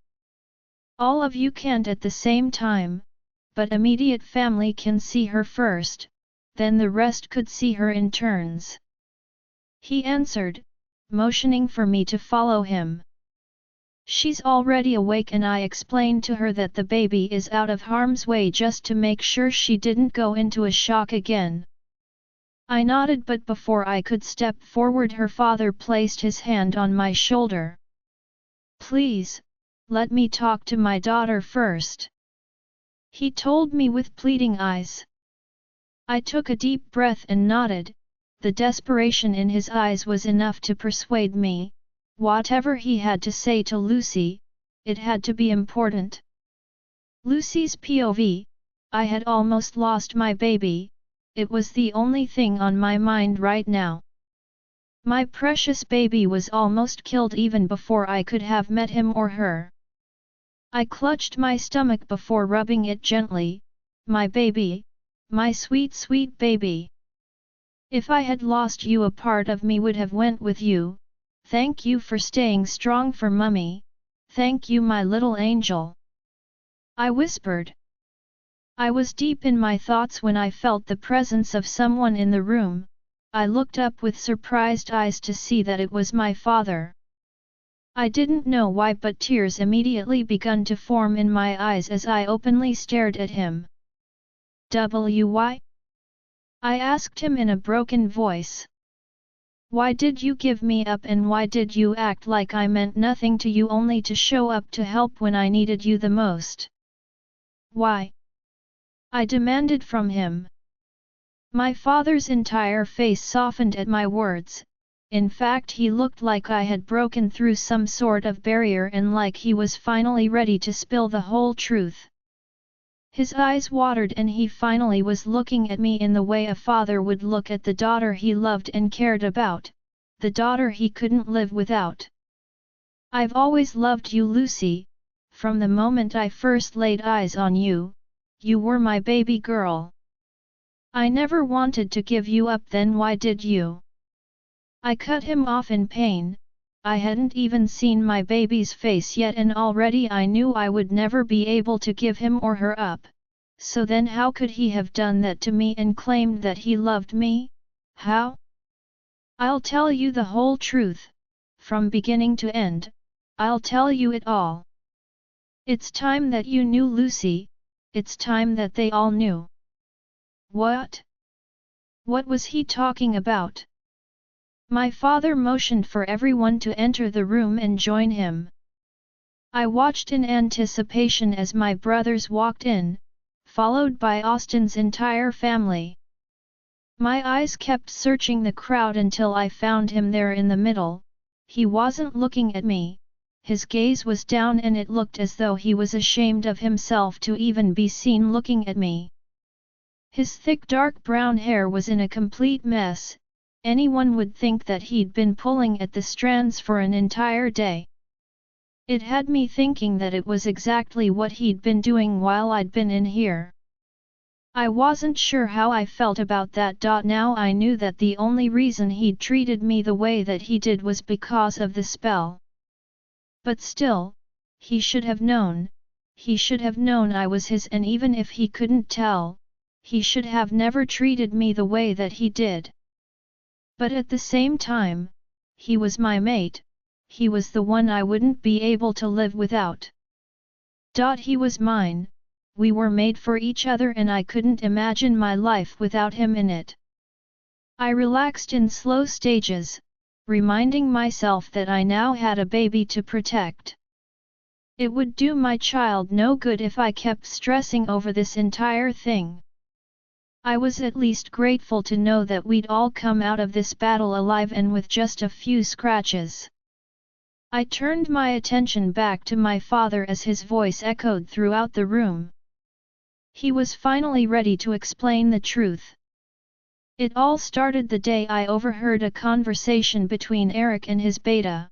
"All of you can't at the same time, but immediate family can see her first, then the rest could see her in turns," he answered, motioning for me to follow him. "She's already awake," and I explained to her that the baby is out of harm's way just to make sure she didn't go into a shock again. I nodded, but before I could step forward, her father placed his hand on my shoulder. "Please, let me talk to my daughter first," he told me with pleading eyes. I took a deep breath and nodded. The desperation in his eyes was enough to persuade me. Whatever he had to say to Lucy, it had to be important. Lucy's POV. I had almost lost my baby. It was the only thing on my mind right now. My precious baby was almost killed even before I could have met him or her. I clutched my stomach before rubbing it gently. "My baby, my sweet sweet baby. If I had lost you, a part of me would have went with you. Thank you for staying strong for Mummy. Thank you, my little angel," I whispered. I was deep in my thoughts when I felt the presence of someone in the room. I looked up with surprised eyes to see that it was my father. I didn't know why, but tears immediately began to form in my eyes as I openly stared at him. "Why?" I asked him in a broken voice. "Why did you give me up, and why did you act like I meant nothing to you only to show up to help when I needed you the most? Why?" I demanded from him. My father's entire face softened at my words. In fact, he looked like I had broken through some sort of barrier and like he was finally ready to spill the whole truth. His eyes watered and he finally was looking at me in the way a father would look at the daughter he loved and cared about, the daughter he couldn't live without. "I've always loved you, Lucy. From the moment I first laid eyes on you, you were my baby girl. I never wanted to give you up, then why did you? I cut him off in pain. I hadn't even seen my baby's face yet and already I knew I would never be able to give him or her up. So then how could he have done that to me and claimed that he loved me? How? I'll tell you the whole truth. From beginning to end, I'll tell you it all. It's time that you knew, Lucy. It's time that they all knew. What? What was he talking about? My father motioned for everyone to enter the room and join him. I watched in anticipation as my brothers walked in, followed by Austin's entire family. My eyes kept searching the crowd until I found him there in the middle. He wasn't looking at me. His gaze was down and it looked as though he was ashamed of himself to even be seen looking at me. His thick dark brown hair was in a complete mess. Anyone would think that he'd been pulling at the strands for an entire day. It had me thinking that it was exactly what he'd been doing while I'd been in here. I wasn't sure how I felt about that. Now I knew that the only reason he'd treated me the way that he did was because of the spell. But still, he should have known. He should have known I was his, and even if he couldn't tell, he should have never treated me the way that he did. But at the same time, he was my mate. He was the one I wouldn't be able to live without. He was mine, we were made for each other and I couldn't imagine my life without him in it. I relaxed in slow stages, reminding myself that I now had a baby to protect. It would do my child no good if I kept stressing over this entire thing. I was at least grateful to know that we'd all come out of this battle alive and with just a few scratches. I turned my attention back to my father as his voice echoed throughout the room. He was finally ready to explain the truth. It all started the day I overheard a conversation between Eric and his beta.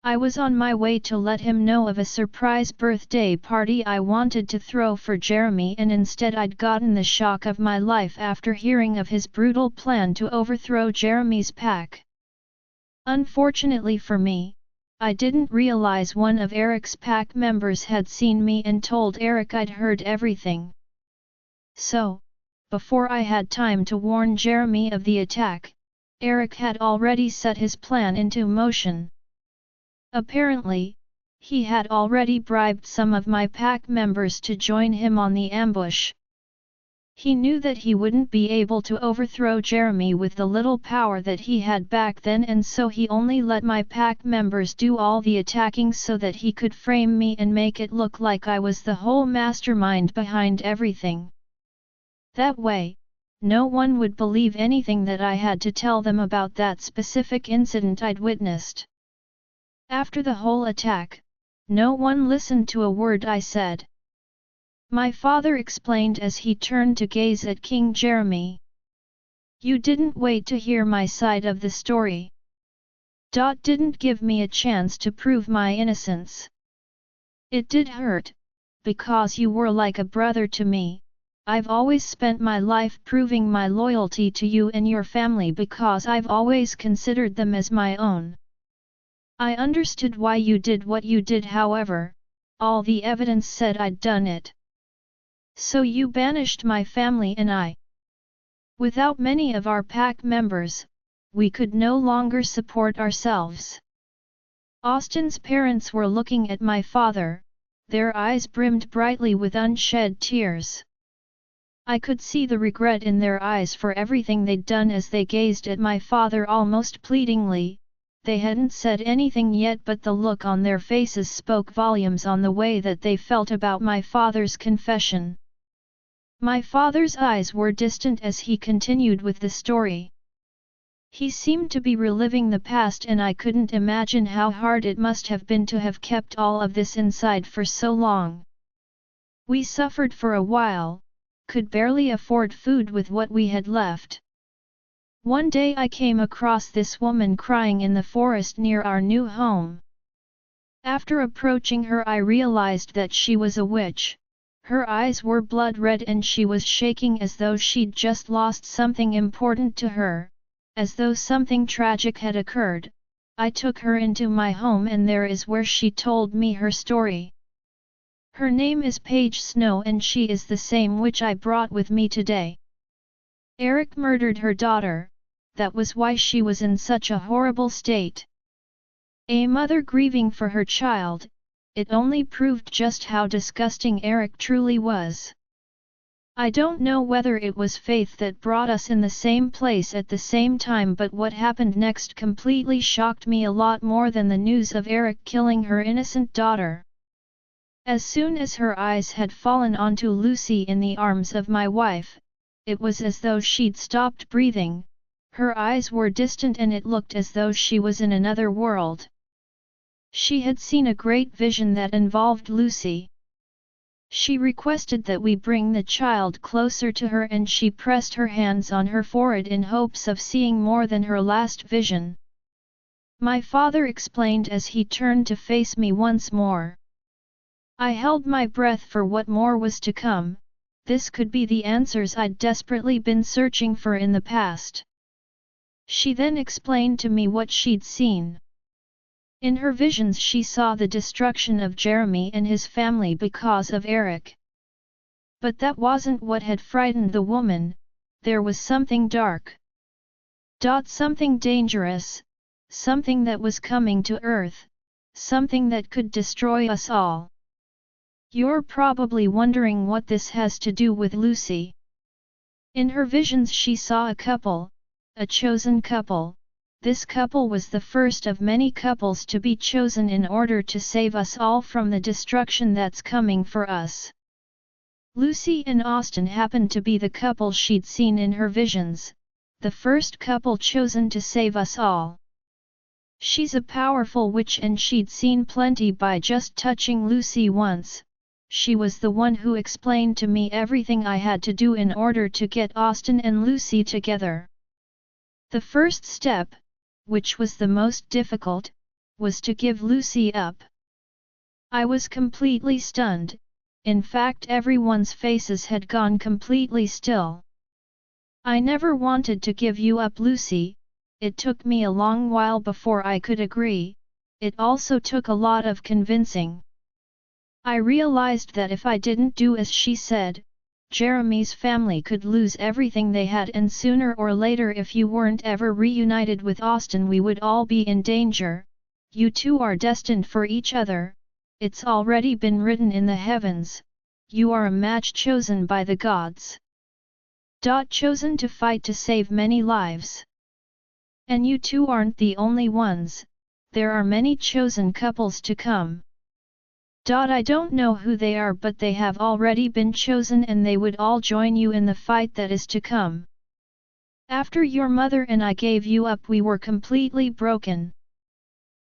I was on my way to let him know of a surprise birthday party I wanted to throw for Jeremy, and instead I'd gotten the shock of my life after hearing of his brutal plan to overthrow Jeremy's pack. Unfortunately for me, I didn't realize one of Eric's pack members had seen me and told Eric I'd heard everything. So, before I had time to warn Jeremy of the attack, Eric had already set his plan into motion. Apparently, he had already bribed some of my pack members to join him on the ambush. He knew that he wouldn't be able to overthrow Jeremy with the little power that he had back then, and so he only let my pack members do all the attacking so that he could frame me and make it look like I was the whole mastermind behind everything. That way, no one would believe anything that I had to tell them about that specific incident I'd witnessed. After the whole attack, no one listened to a word I said. My father explained as he turned to gaze at King Jeremy. You didn't wait to hear my side of the story. Didn't give me a chance to prove my innocence. It did hurt, because you were like a brother to me. I've always spent my life proving my loyalty to you and your family because I've always considered them as my own. I understood why you did what you did, however, all the evidence said I'd done it. So you banished my family and I. Without many of our pack members, we could no longer support ourselves. Austin's parents were looking at my father, their eyes brimmed brightly with unshed tears. I could see the regret in their eyes for everything they'd done as they gazed at my father almost pleadingly. They hadn't said anything yet, but the look on their faces spoke volumes on the way that they felt about my father's confession. My father's eyes were distant as he continued with the story. He seemed to be reliving the past, and I couldn't imagine how hard it must have been to have kept all of this inside for so long. We suffered for a while, could barely afford food with what we had left. One day I came across this woman crying in the forest near our new home. After approaching her, I realized that she was a witch, Her eyes were blood red and she was shaking as though she'd just lost something important to her, as though something tragic had occurred. I took her into my home and there is where she told me her story. Her name is Paige Snow and she is the same which I brought with me today. Eric murdered her daughter, that was why she was in such a horrible state. A mother grieving for her child, it only proved just how disgusting Eric truly was. I don't know whether it was fate that brought us in the same place at the same time, but what happened next completely shocked me a lot more than the news of Eric killing her innocent daughter. As soon as her eyes had fallen onto Lucy in the arms of my wife, it was as though she'd stopped breathing, her eyes were distant and it looked as though she was in another world. She had seen a great vision that involved Lucy. She requested that we bring the child closer to her and she pressed her hands on her forehead in hopes of seeing more than her last vision. My father explained as he turned to face me once more. I held my breath for what more was to come. This could be the answers I'd desperately been searching for in the past. She then explained to me what she'd seen. In her visions she saw the destruction of Jeremy and his family because of Eric. But that wasn't what had frightened the woman, there was something dark. Something dangerous, something that was coming to Earth, something that could destroy us all. You're probably wondering what this has to do with Lucy. In her visions she saw a couple, a chosen couple. This couple was the first of many couples to be chosen in order to save us all from the destruction that's coming for us. Lucy and Austin happened to be the couple she'd seen in her visions, the first couple chosen to save us all. She's a powerful witch and she'd seen plenty by just touching Lucy once. She was the one who explained to me everything I had to do in order to get Austin and Lucy together. The first step, which was the most difficult, was to give Lucy up. I was completely stunned, in fact everyone's faces had gone completely still. I never wanted to give you up, Lucy. It took me a long while before I could agree, it also took a lot of convincing. I realized that if I didn't do as she said, Jeremy's family could lose everything they had and sooner or later if you weren't ever reunited with Austin we would all be in danger. You two are destined for each other, it's already been written in the heavens, you are a match chosen by the gods. Chosen to fight to save many lives. And you two aren't the only ones, there are many chosen couples to come. I don't know who they are but they have already been chosen and they would all join you in the fight that is to come. After your mother and I gave you up we were completely broken.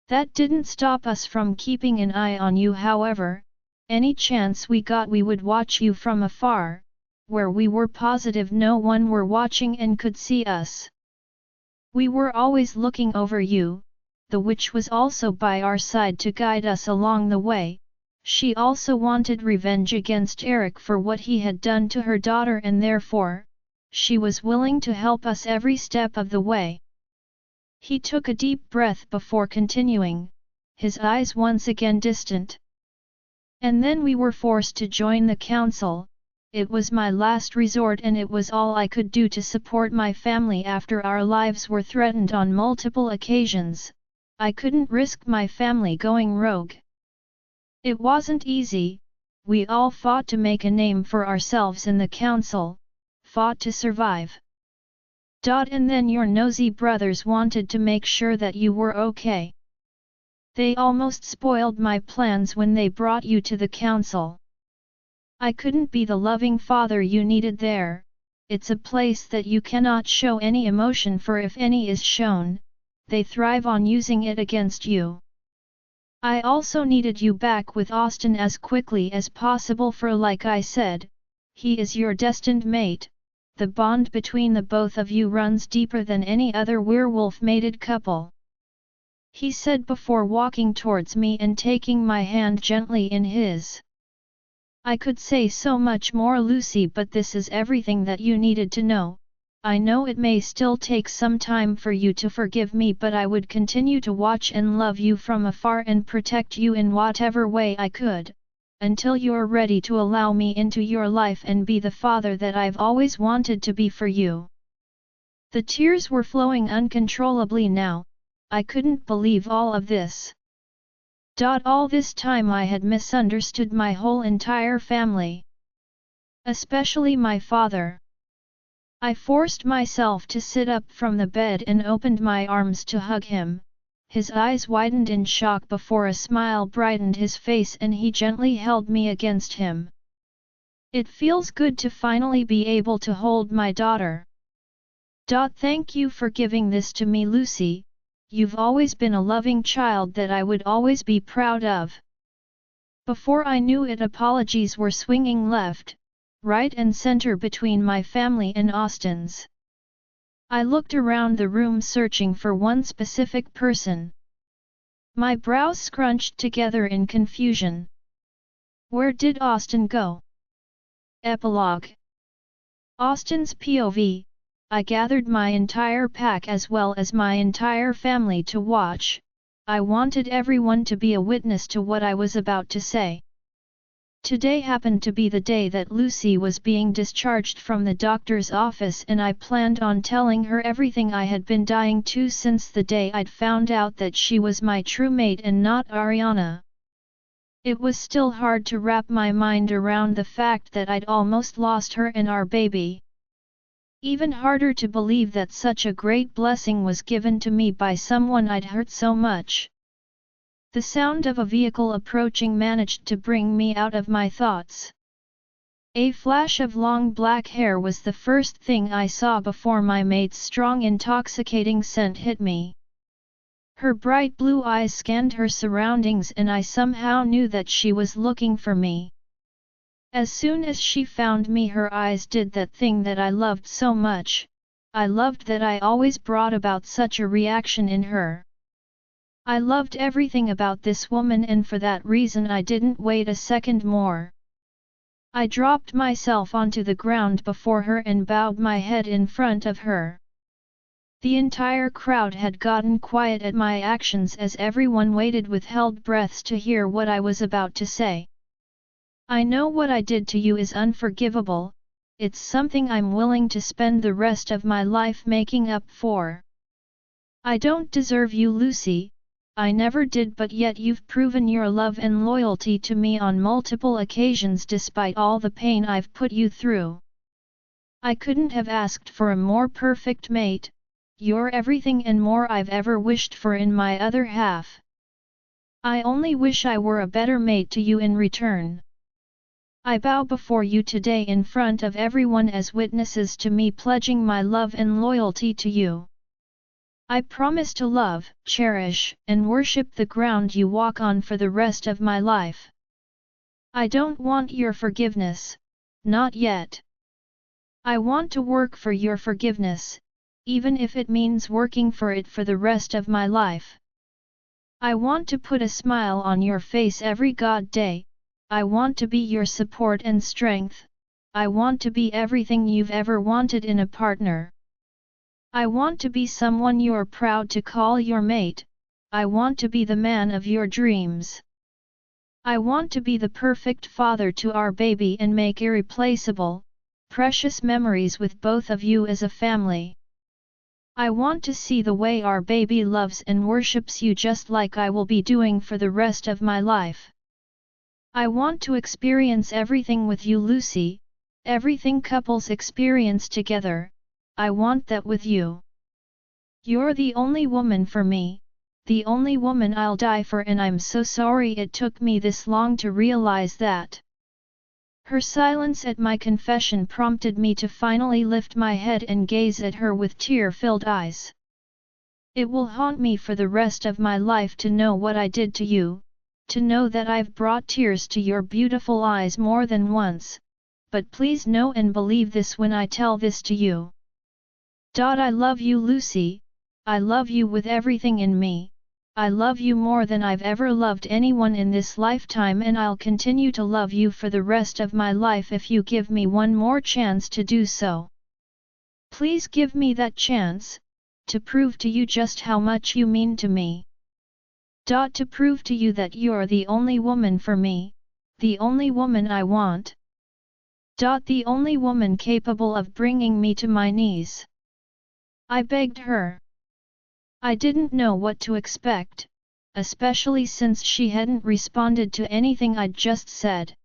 That didn't stop us from keeping an eye on you, however, any chance we got we would watch you from afar, where we were positive no one were watching and could see us. We were always looking over you, the witch was also by our side to guide us along the way. She also wanted revenge against Eric for what he had done to her daughter and therefore, she was willing to help us every step of the way. He took a deep breath before continuing, his eyes once again distant. And then we were forced to join the council, it was my last resort and it was all I could do to support my family after our lives were threatened on multiple occasions. I couldn't risk my family going rogue. It wasn't easy, we all fought to make a name for ourselves in the council, fought to survive. And then your nosy brothers wanted to make sure that you were okay. They almost spoiled my plans when they brought you to the council. I couldn't be the loving father you needed there, it's a place that you cannot show any emotion for if any is shown, they thrive on using it against you. I also needed you back with Austin as quickly as possible for like I said, he is your destined mate, the bond between the both of you runs deeper than any other werewolf-mated couple. He said before walking towards me and taking my hand gently in his. I could say so much more, Lucy, but this is everything that you needed to know. I know it may still take some time for you to forgive me, but I would continue to watch and love you from afar and protect you in whatever way I could, until you're ready to allow me into your life and be the father that I've always wanted to be for you." The tears were flowing uncontrollably now. I couldn't believe all of this. All this time I had misunderstood my whole entire family. Especially my father. I forced myself to sit up from the bed and opened my arms to hug him. His eyes widened in shock before a smile brightened his face and he gently held me against him. "It feels good to finally be able to hold my daughter." "Thank you for giving this to me, Lucy. You've always been a loving child that I would always be proud of." Before I knew it, apologies were swinging left, right and center between my family and Austin's. I looked around the room searching for one specific person. My brows scrunched together in confusion. Where did Austin go? Epilogue. Austin's POV. I gathered my entire pack as well as my entire family to watch. I wanted everyone to be a witness to what I was about to say. Today happened to be the day that Lucy was being discharged from the doctor's office, and I planned on telling her everything I had been dying to since the day I'd found out that she was my true mate and not Ariana. It was still hard to wrap my mind around the fact that I'd almost lost her and our baby. Even harder to believe that such a great blessing was given to me by someone I'd hurt so much. The sound of a vehicle approaching managed to bring me out of my thoughts. A flash of long black hair was the first thing I saw before my mate's strong intoxicating scent hit me. Her bright blue eyes scanned her surroundings and I somehow knew that she was looking for me. As soon as she found me, her eyes did that thing that I loved so much. I loved that I always brought about such a reaction in her. I loved everything about this woman, and for that reason I didn't wait a second more. I dropped myself onto the ground before her and bowed my head in front of her. The entire crowd had gotten quiet at my actions as everyone waited with held breaths to hear what I was about to say. "I know what I did to you is unforgivable. It's something I'm willing to spend the rest of my life making up for. I don't deserve you, Lucy. I never did, but yet you've proven your love and loyalty to me on multiple occasions despite all the pain I've put you through. I couldn't have asked for a more perfect mate. You're everything and more I've ever wished for in my other half. I only wish I were a better mate to you in return. I bow before you today in front of everyone as witnesses to me pledging my love and loyalty to you. I promise to love, cherish, and worship the ground you walk on for the rest of my life. I don't want your forgiveness, not yet. I want to work for your forgiveness, even if it means working for it for the rest of my life. I want to put a smile on your face every God day. I want to be your support and strength. I want to be everything you've ever wanted in a partner. I want to be someone you're proud to call your mate. I want to be the man of your dreams. I want to be the perfect father to our baby and make irreplaceable, precious memories with both of you as a family. I want to see the way our baby loves and worships you just like I will be doing for the rest of my life. I want to experience everything with you, Lucy, everything couples experience together. I want that with you. You're the only woman for me, the only woman I'll die for, and I'm so sorry it took me this long to realize that." Her silence at my confession prompted me to finally lift my head and gaze at her with tear-filled eyes. "It will haunt me for the rest of my life to know what I did to you, to know that I've brought tears to your beautiful eyes more than once, but please know and believe this when I tell this to you. I love you, Lucy, I love you with everything in me, I love you more than I've ever loved anyone in this lifetime, and I'll continue to love you for the rest of my life if you give me one more chance to do so. Please give me that chance, to prove to you just how much you mean to me. To prove to you that you're the only woman for me, the only woman I want. The only woman capable of bringing me to my knees. I begged her. I didn't know what to expect, especially since she hadn't responded to anything I'd just said.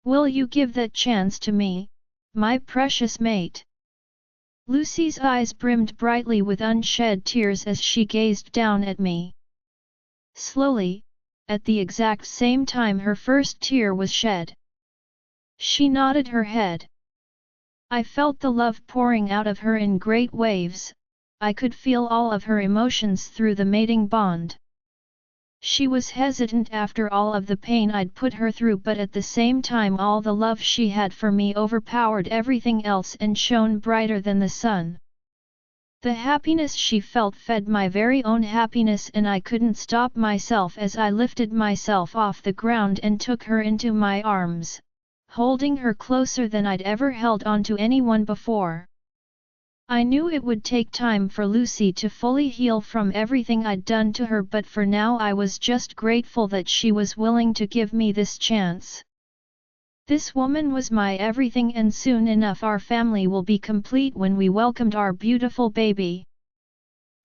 Will you give that chance to me, my precious mate? Lucy's eyes brimmed brightly with unshed tears as she gazed down at me. Slowly, at the exact same time her first tear was shed. She nodded her head. I felt the love pouring out of her in great waves. I could feel all of her emotions through the mating bond. She was hesitant after all of the pain I'd put her through, but at the same time all the love she had for me overpowered everything else and shone brighter than the sun. The happiness she felt fed my very own happiness, and I couldn't stop myself as I lifted myself off the ground and took her into my arms, holding her closer than I'd ever held onto anyone before. I knew it would take time for Lucy to fully heal from everything I'd done to her, but for now I was just grateful that she was willing to give me this chance. This woman was my everything, and soon enough our family will be complete when we welcomed our beautiful baby.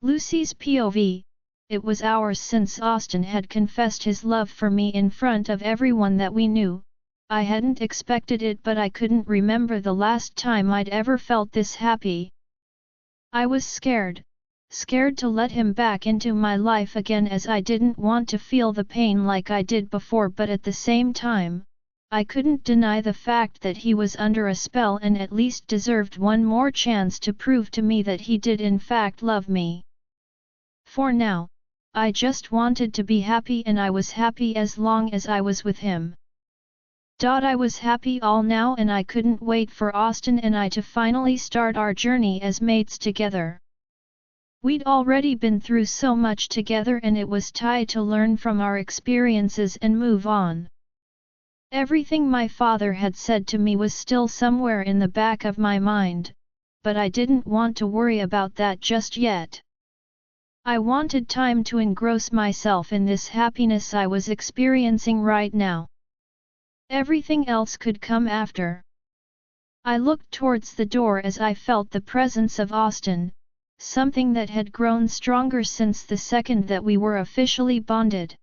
Lucy's POV, it was hours since Austin had confessed his love for me in front of everyone that we knew. I hadn't expected it, but I couldn't remember the last time I'd ever felt this happy. I was scared to let him back into my life again, as I didn't want to feel the pain like I did before, but at the same time, I couldn't deny the fact that he was under a spell and at least deserved one more chance to prove to me that he did in fact love me. For now, I just wanted to be happy, and I was happy as long as I was with him. I was happy all now, and I couldn't wait for Austin and I to finally start our journey as mates together. We'd already been through so much together, and it was time to learn from our experiences and move on. Everything my father had said to me was still somewhere in the back of my mind, but I didn't want to worry about that just yet. I wanted time to engross myself in this happiness I was experiencing right now. Everything else could come after. I looked towards the door as I felt the presence of Austin, something that had grown stronger since the second that we were officially bonded.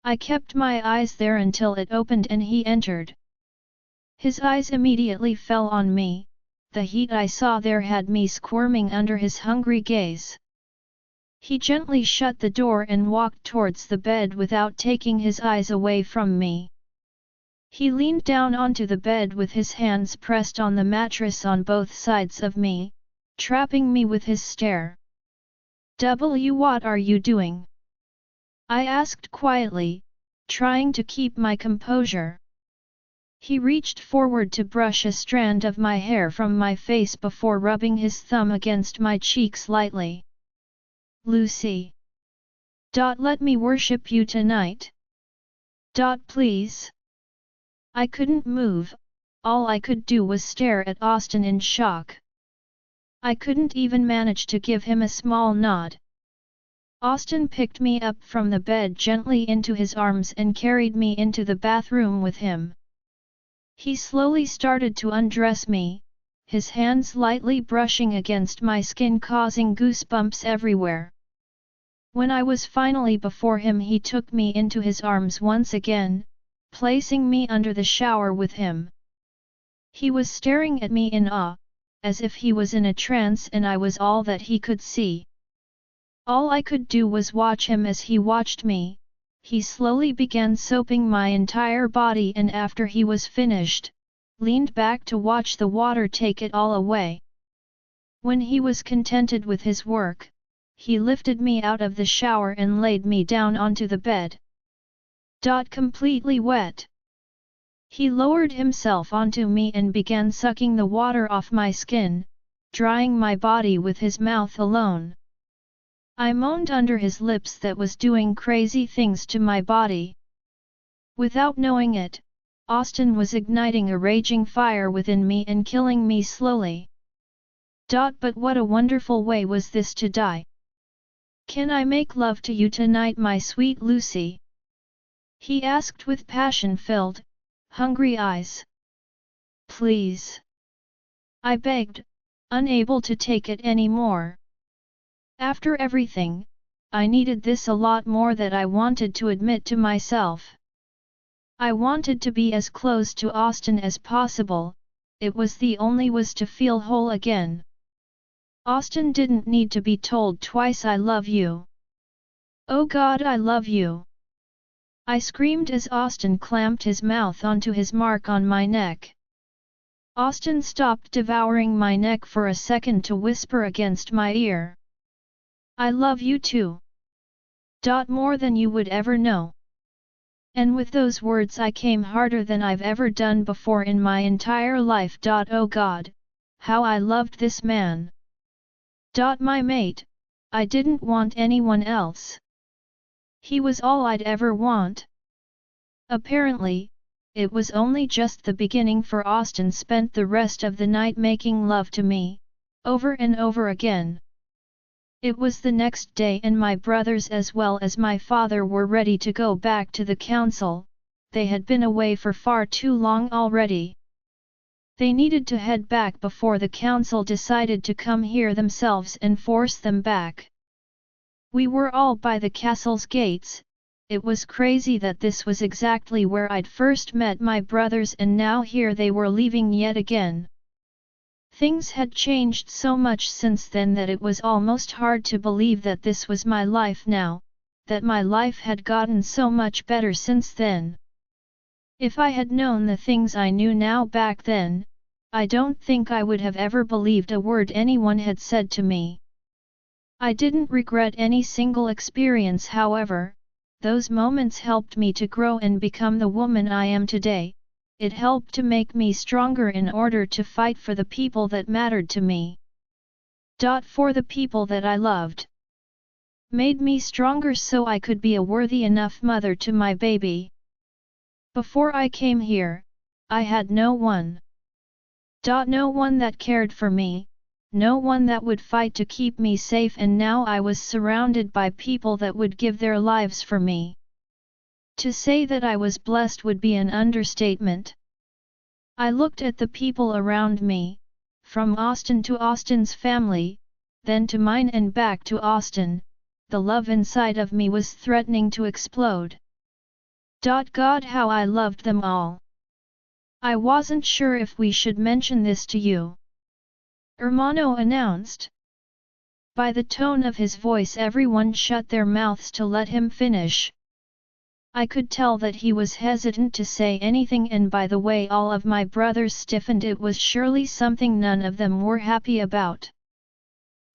I kept my eyes there until it opened and he entered. His eyes immediately fell on me. The heat I saw there had me squirming under his hungry gaze. He gently shut the door and walked towards the bed without taking his eyes away from me. He leaned down onto the bed with his hands pressed on the mattress on both sides of me, trapping me with his stare. What are you doing? I asked quietly, trying to keep my composure. He reached forward to brush a strand of my hair from my face before rubbing his thumb against my cheeks lightly. Lucy. Let me worship you tonight. Please. I couldn't move, all I could do was stare at Austin in shock. I couldn't even manage to give him a small nod. Austin picked me up from the bed gently into his arms and carried me into the bathroom with him. He slowly started to undress me, his hands lightly brushing against my skin, causing goosebumps everywhere. When I was finally before him, he took me into his arms once again, placing me under the shower with him. He was staring at me in awe, as if he was in a trance and I was all that he could see. All I could do was watch him as he watched me. He slowly began soaping my entire body, and after he was finished, leaned back to watch the water take it all away. When he was contented with his work, he lifted me out of the shower and laid me down onto the bed. Completely wet. He lowered himself onto me and began sucking the water off my skin, drying my body with his mouth alone. I moaned under his lips that was doing crazy things to my body. Without knowing it, Austin was igniting a raging fire within me and killing me slowly. But what a wonderful way was this to die. Can I make love to you tonight, my sweet Lucy? He asked with passion-filled, hungry eyes. Please. I begged, unable to take it anymore. After everything, I needed this a lot more than I wanted to admit to myself. I wanted to be as close to Austin as possible, it was the only way to feel whole again. Austin didn't need to be told twice I love you. Oh God, I love you. I screamed as Austin clamped his mouth onto his mark on my neck. Austin stopped devouring my neck for a second to whisper against my ear. I love you too. More than you would ever know. And with those words I came harder than I've ever done before in my entire life. Oh God, how I loved this man. My mate, I didn't want anyone else. He was all I'd ever want. Apparently, it was only just the beginning, for Austin spent the rest of the night making love to me, over and over again. It was the next day and my brothers as well as my father were ready to go back to the council. They had been away for far too long already. They needed to head back before the council decided to come here themselves and force them back. We were all by the castle's gates. It was crazy that this was exactly where I'd first met my brothers, and now here they were leaving yet again. Things had changed so much since then that it was almost hard to believe that this was my life now, that my life had gotten so much better since then. If I had known the things I knew now back then, I don't think I would have ever believed a word anyone had said to me. I didn't regret any single experience, however. Those moments helped me to grow and become the woman I am today. It helped to make me stronger in order to fight for the people that mattered to me. For the people that I loved. Made me stronger so I could be a worthy enough mother to my baby. Before I came here, I had no one. No one that cared for me, no one that would fight to keep me safe, and now I was surrounded by people that would give their lives for me. To say that I was blessed would be an understatement. I looked at the people around me, from Austin to Austin's family, then to mine and back to Austin. The love inside of me was threatening to explode. God, how I loved them all. I wasn't sure if we should mention this to you, Hermano announced. By the tone of his voice everyone shut their mouths to let him finish. I could tell that he was hesitant to say anything, and by the way all of my brothers stiffened, it was surely something none of them were happy about.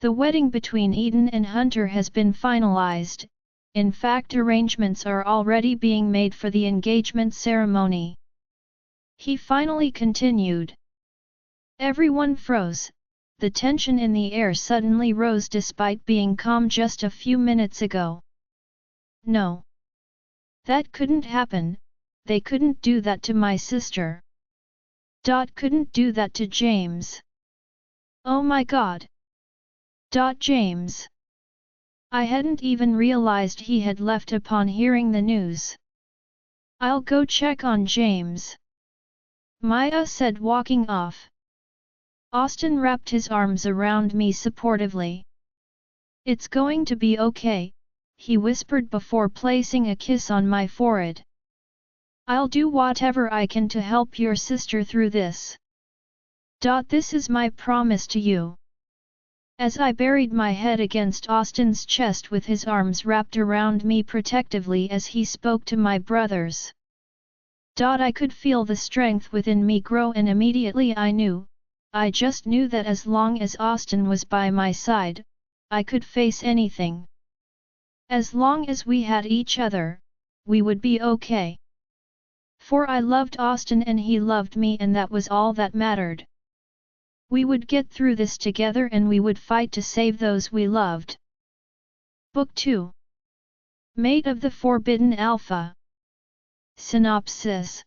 The wedding between Eden and Hunter has been finalized. In fact, arrangements are already being made for the engagement ceremony. He finally continued. Everyone froze. The tension in the air suddenly rose despite being calm just a few minutes ago. No. That couldn't happen. They couldn't do that to my sister. Couldn't do that to James. Oh my God. James. I hadn't even realized he had left upon hearing the news. I'll go check on James, Maya said, walking off. Austin wrapped his arms around me supportively. It's going to be okay, he whispered before placing a kiss on my forehead. I'll do whatever I can to help your sister through this. This is my promise to you. As I buried my head against Austin's chest with his arms wrapped around me protectively as he spoke to my brothers. I could feel the strength within me grow, and immediately I just knew that as long as Austin was by my side, I could face anything. As long as we had each other, we would be okay. For I loved Austin and he loved me, and that was all that mattered. We would get through this together and we would fight to save those we loved. Book 2. Mate of the Forbidden Alpha. Synopsis.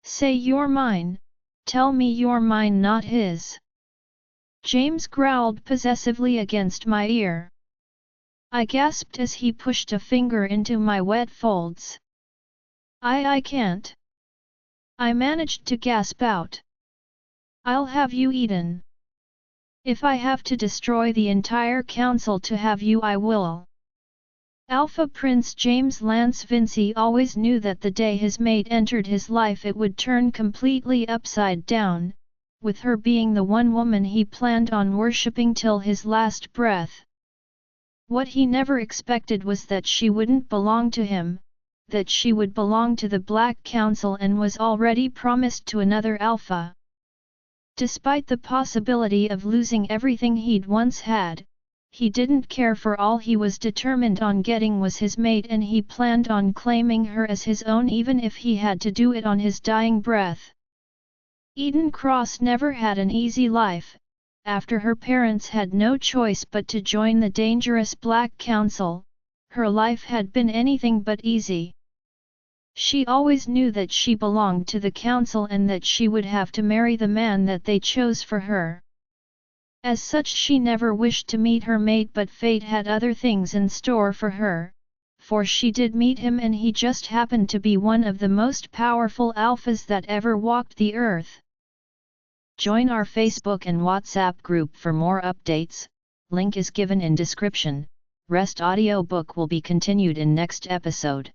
Say you're mine, tell me you're mine, not his. James growled possessively against my ear. I gasped as he pushed a finger into my wet folds. I can't. I managed to gasp out. I'll have you eaten. If I have to destroy the entire council to have you, I will. Alpha Prince James Lance Vinci always knew that the day his mate entered his life it would turn completely upside down, with her being the one woman he planned on worshipping till his last breath. What he never expected was that she wouldn't belong to him, that she would belong to the Black Council and was already promised to another Alpha. Despite the possibility of losing everything he'd once had, he didn't care, for all he was determined on getting was his mate, and he planned on claiming her as his own even if he had to do it on his dying breath. Eden Cross never had an easy life, after her parents had no choice but to join the dangerous Black Council. Her life had been anything but easy. She always knew that she belonged to the council and that she would have to marry the man that they chose for her. As such, she never wished to meet her mate, but fate had other things in store for her, for she did meet him, and he just happened to be one of the most powerful alphas that ever walked the earth. Join our Facebook and WhatsApp group for more updates, link is given in description. Rest audiobook will be continued in next episode.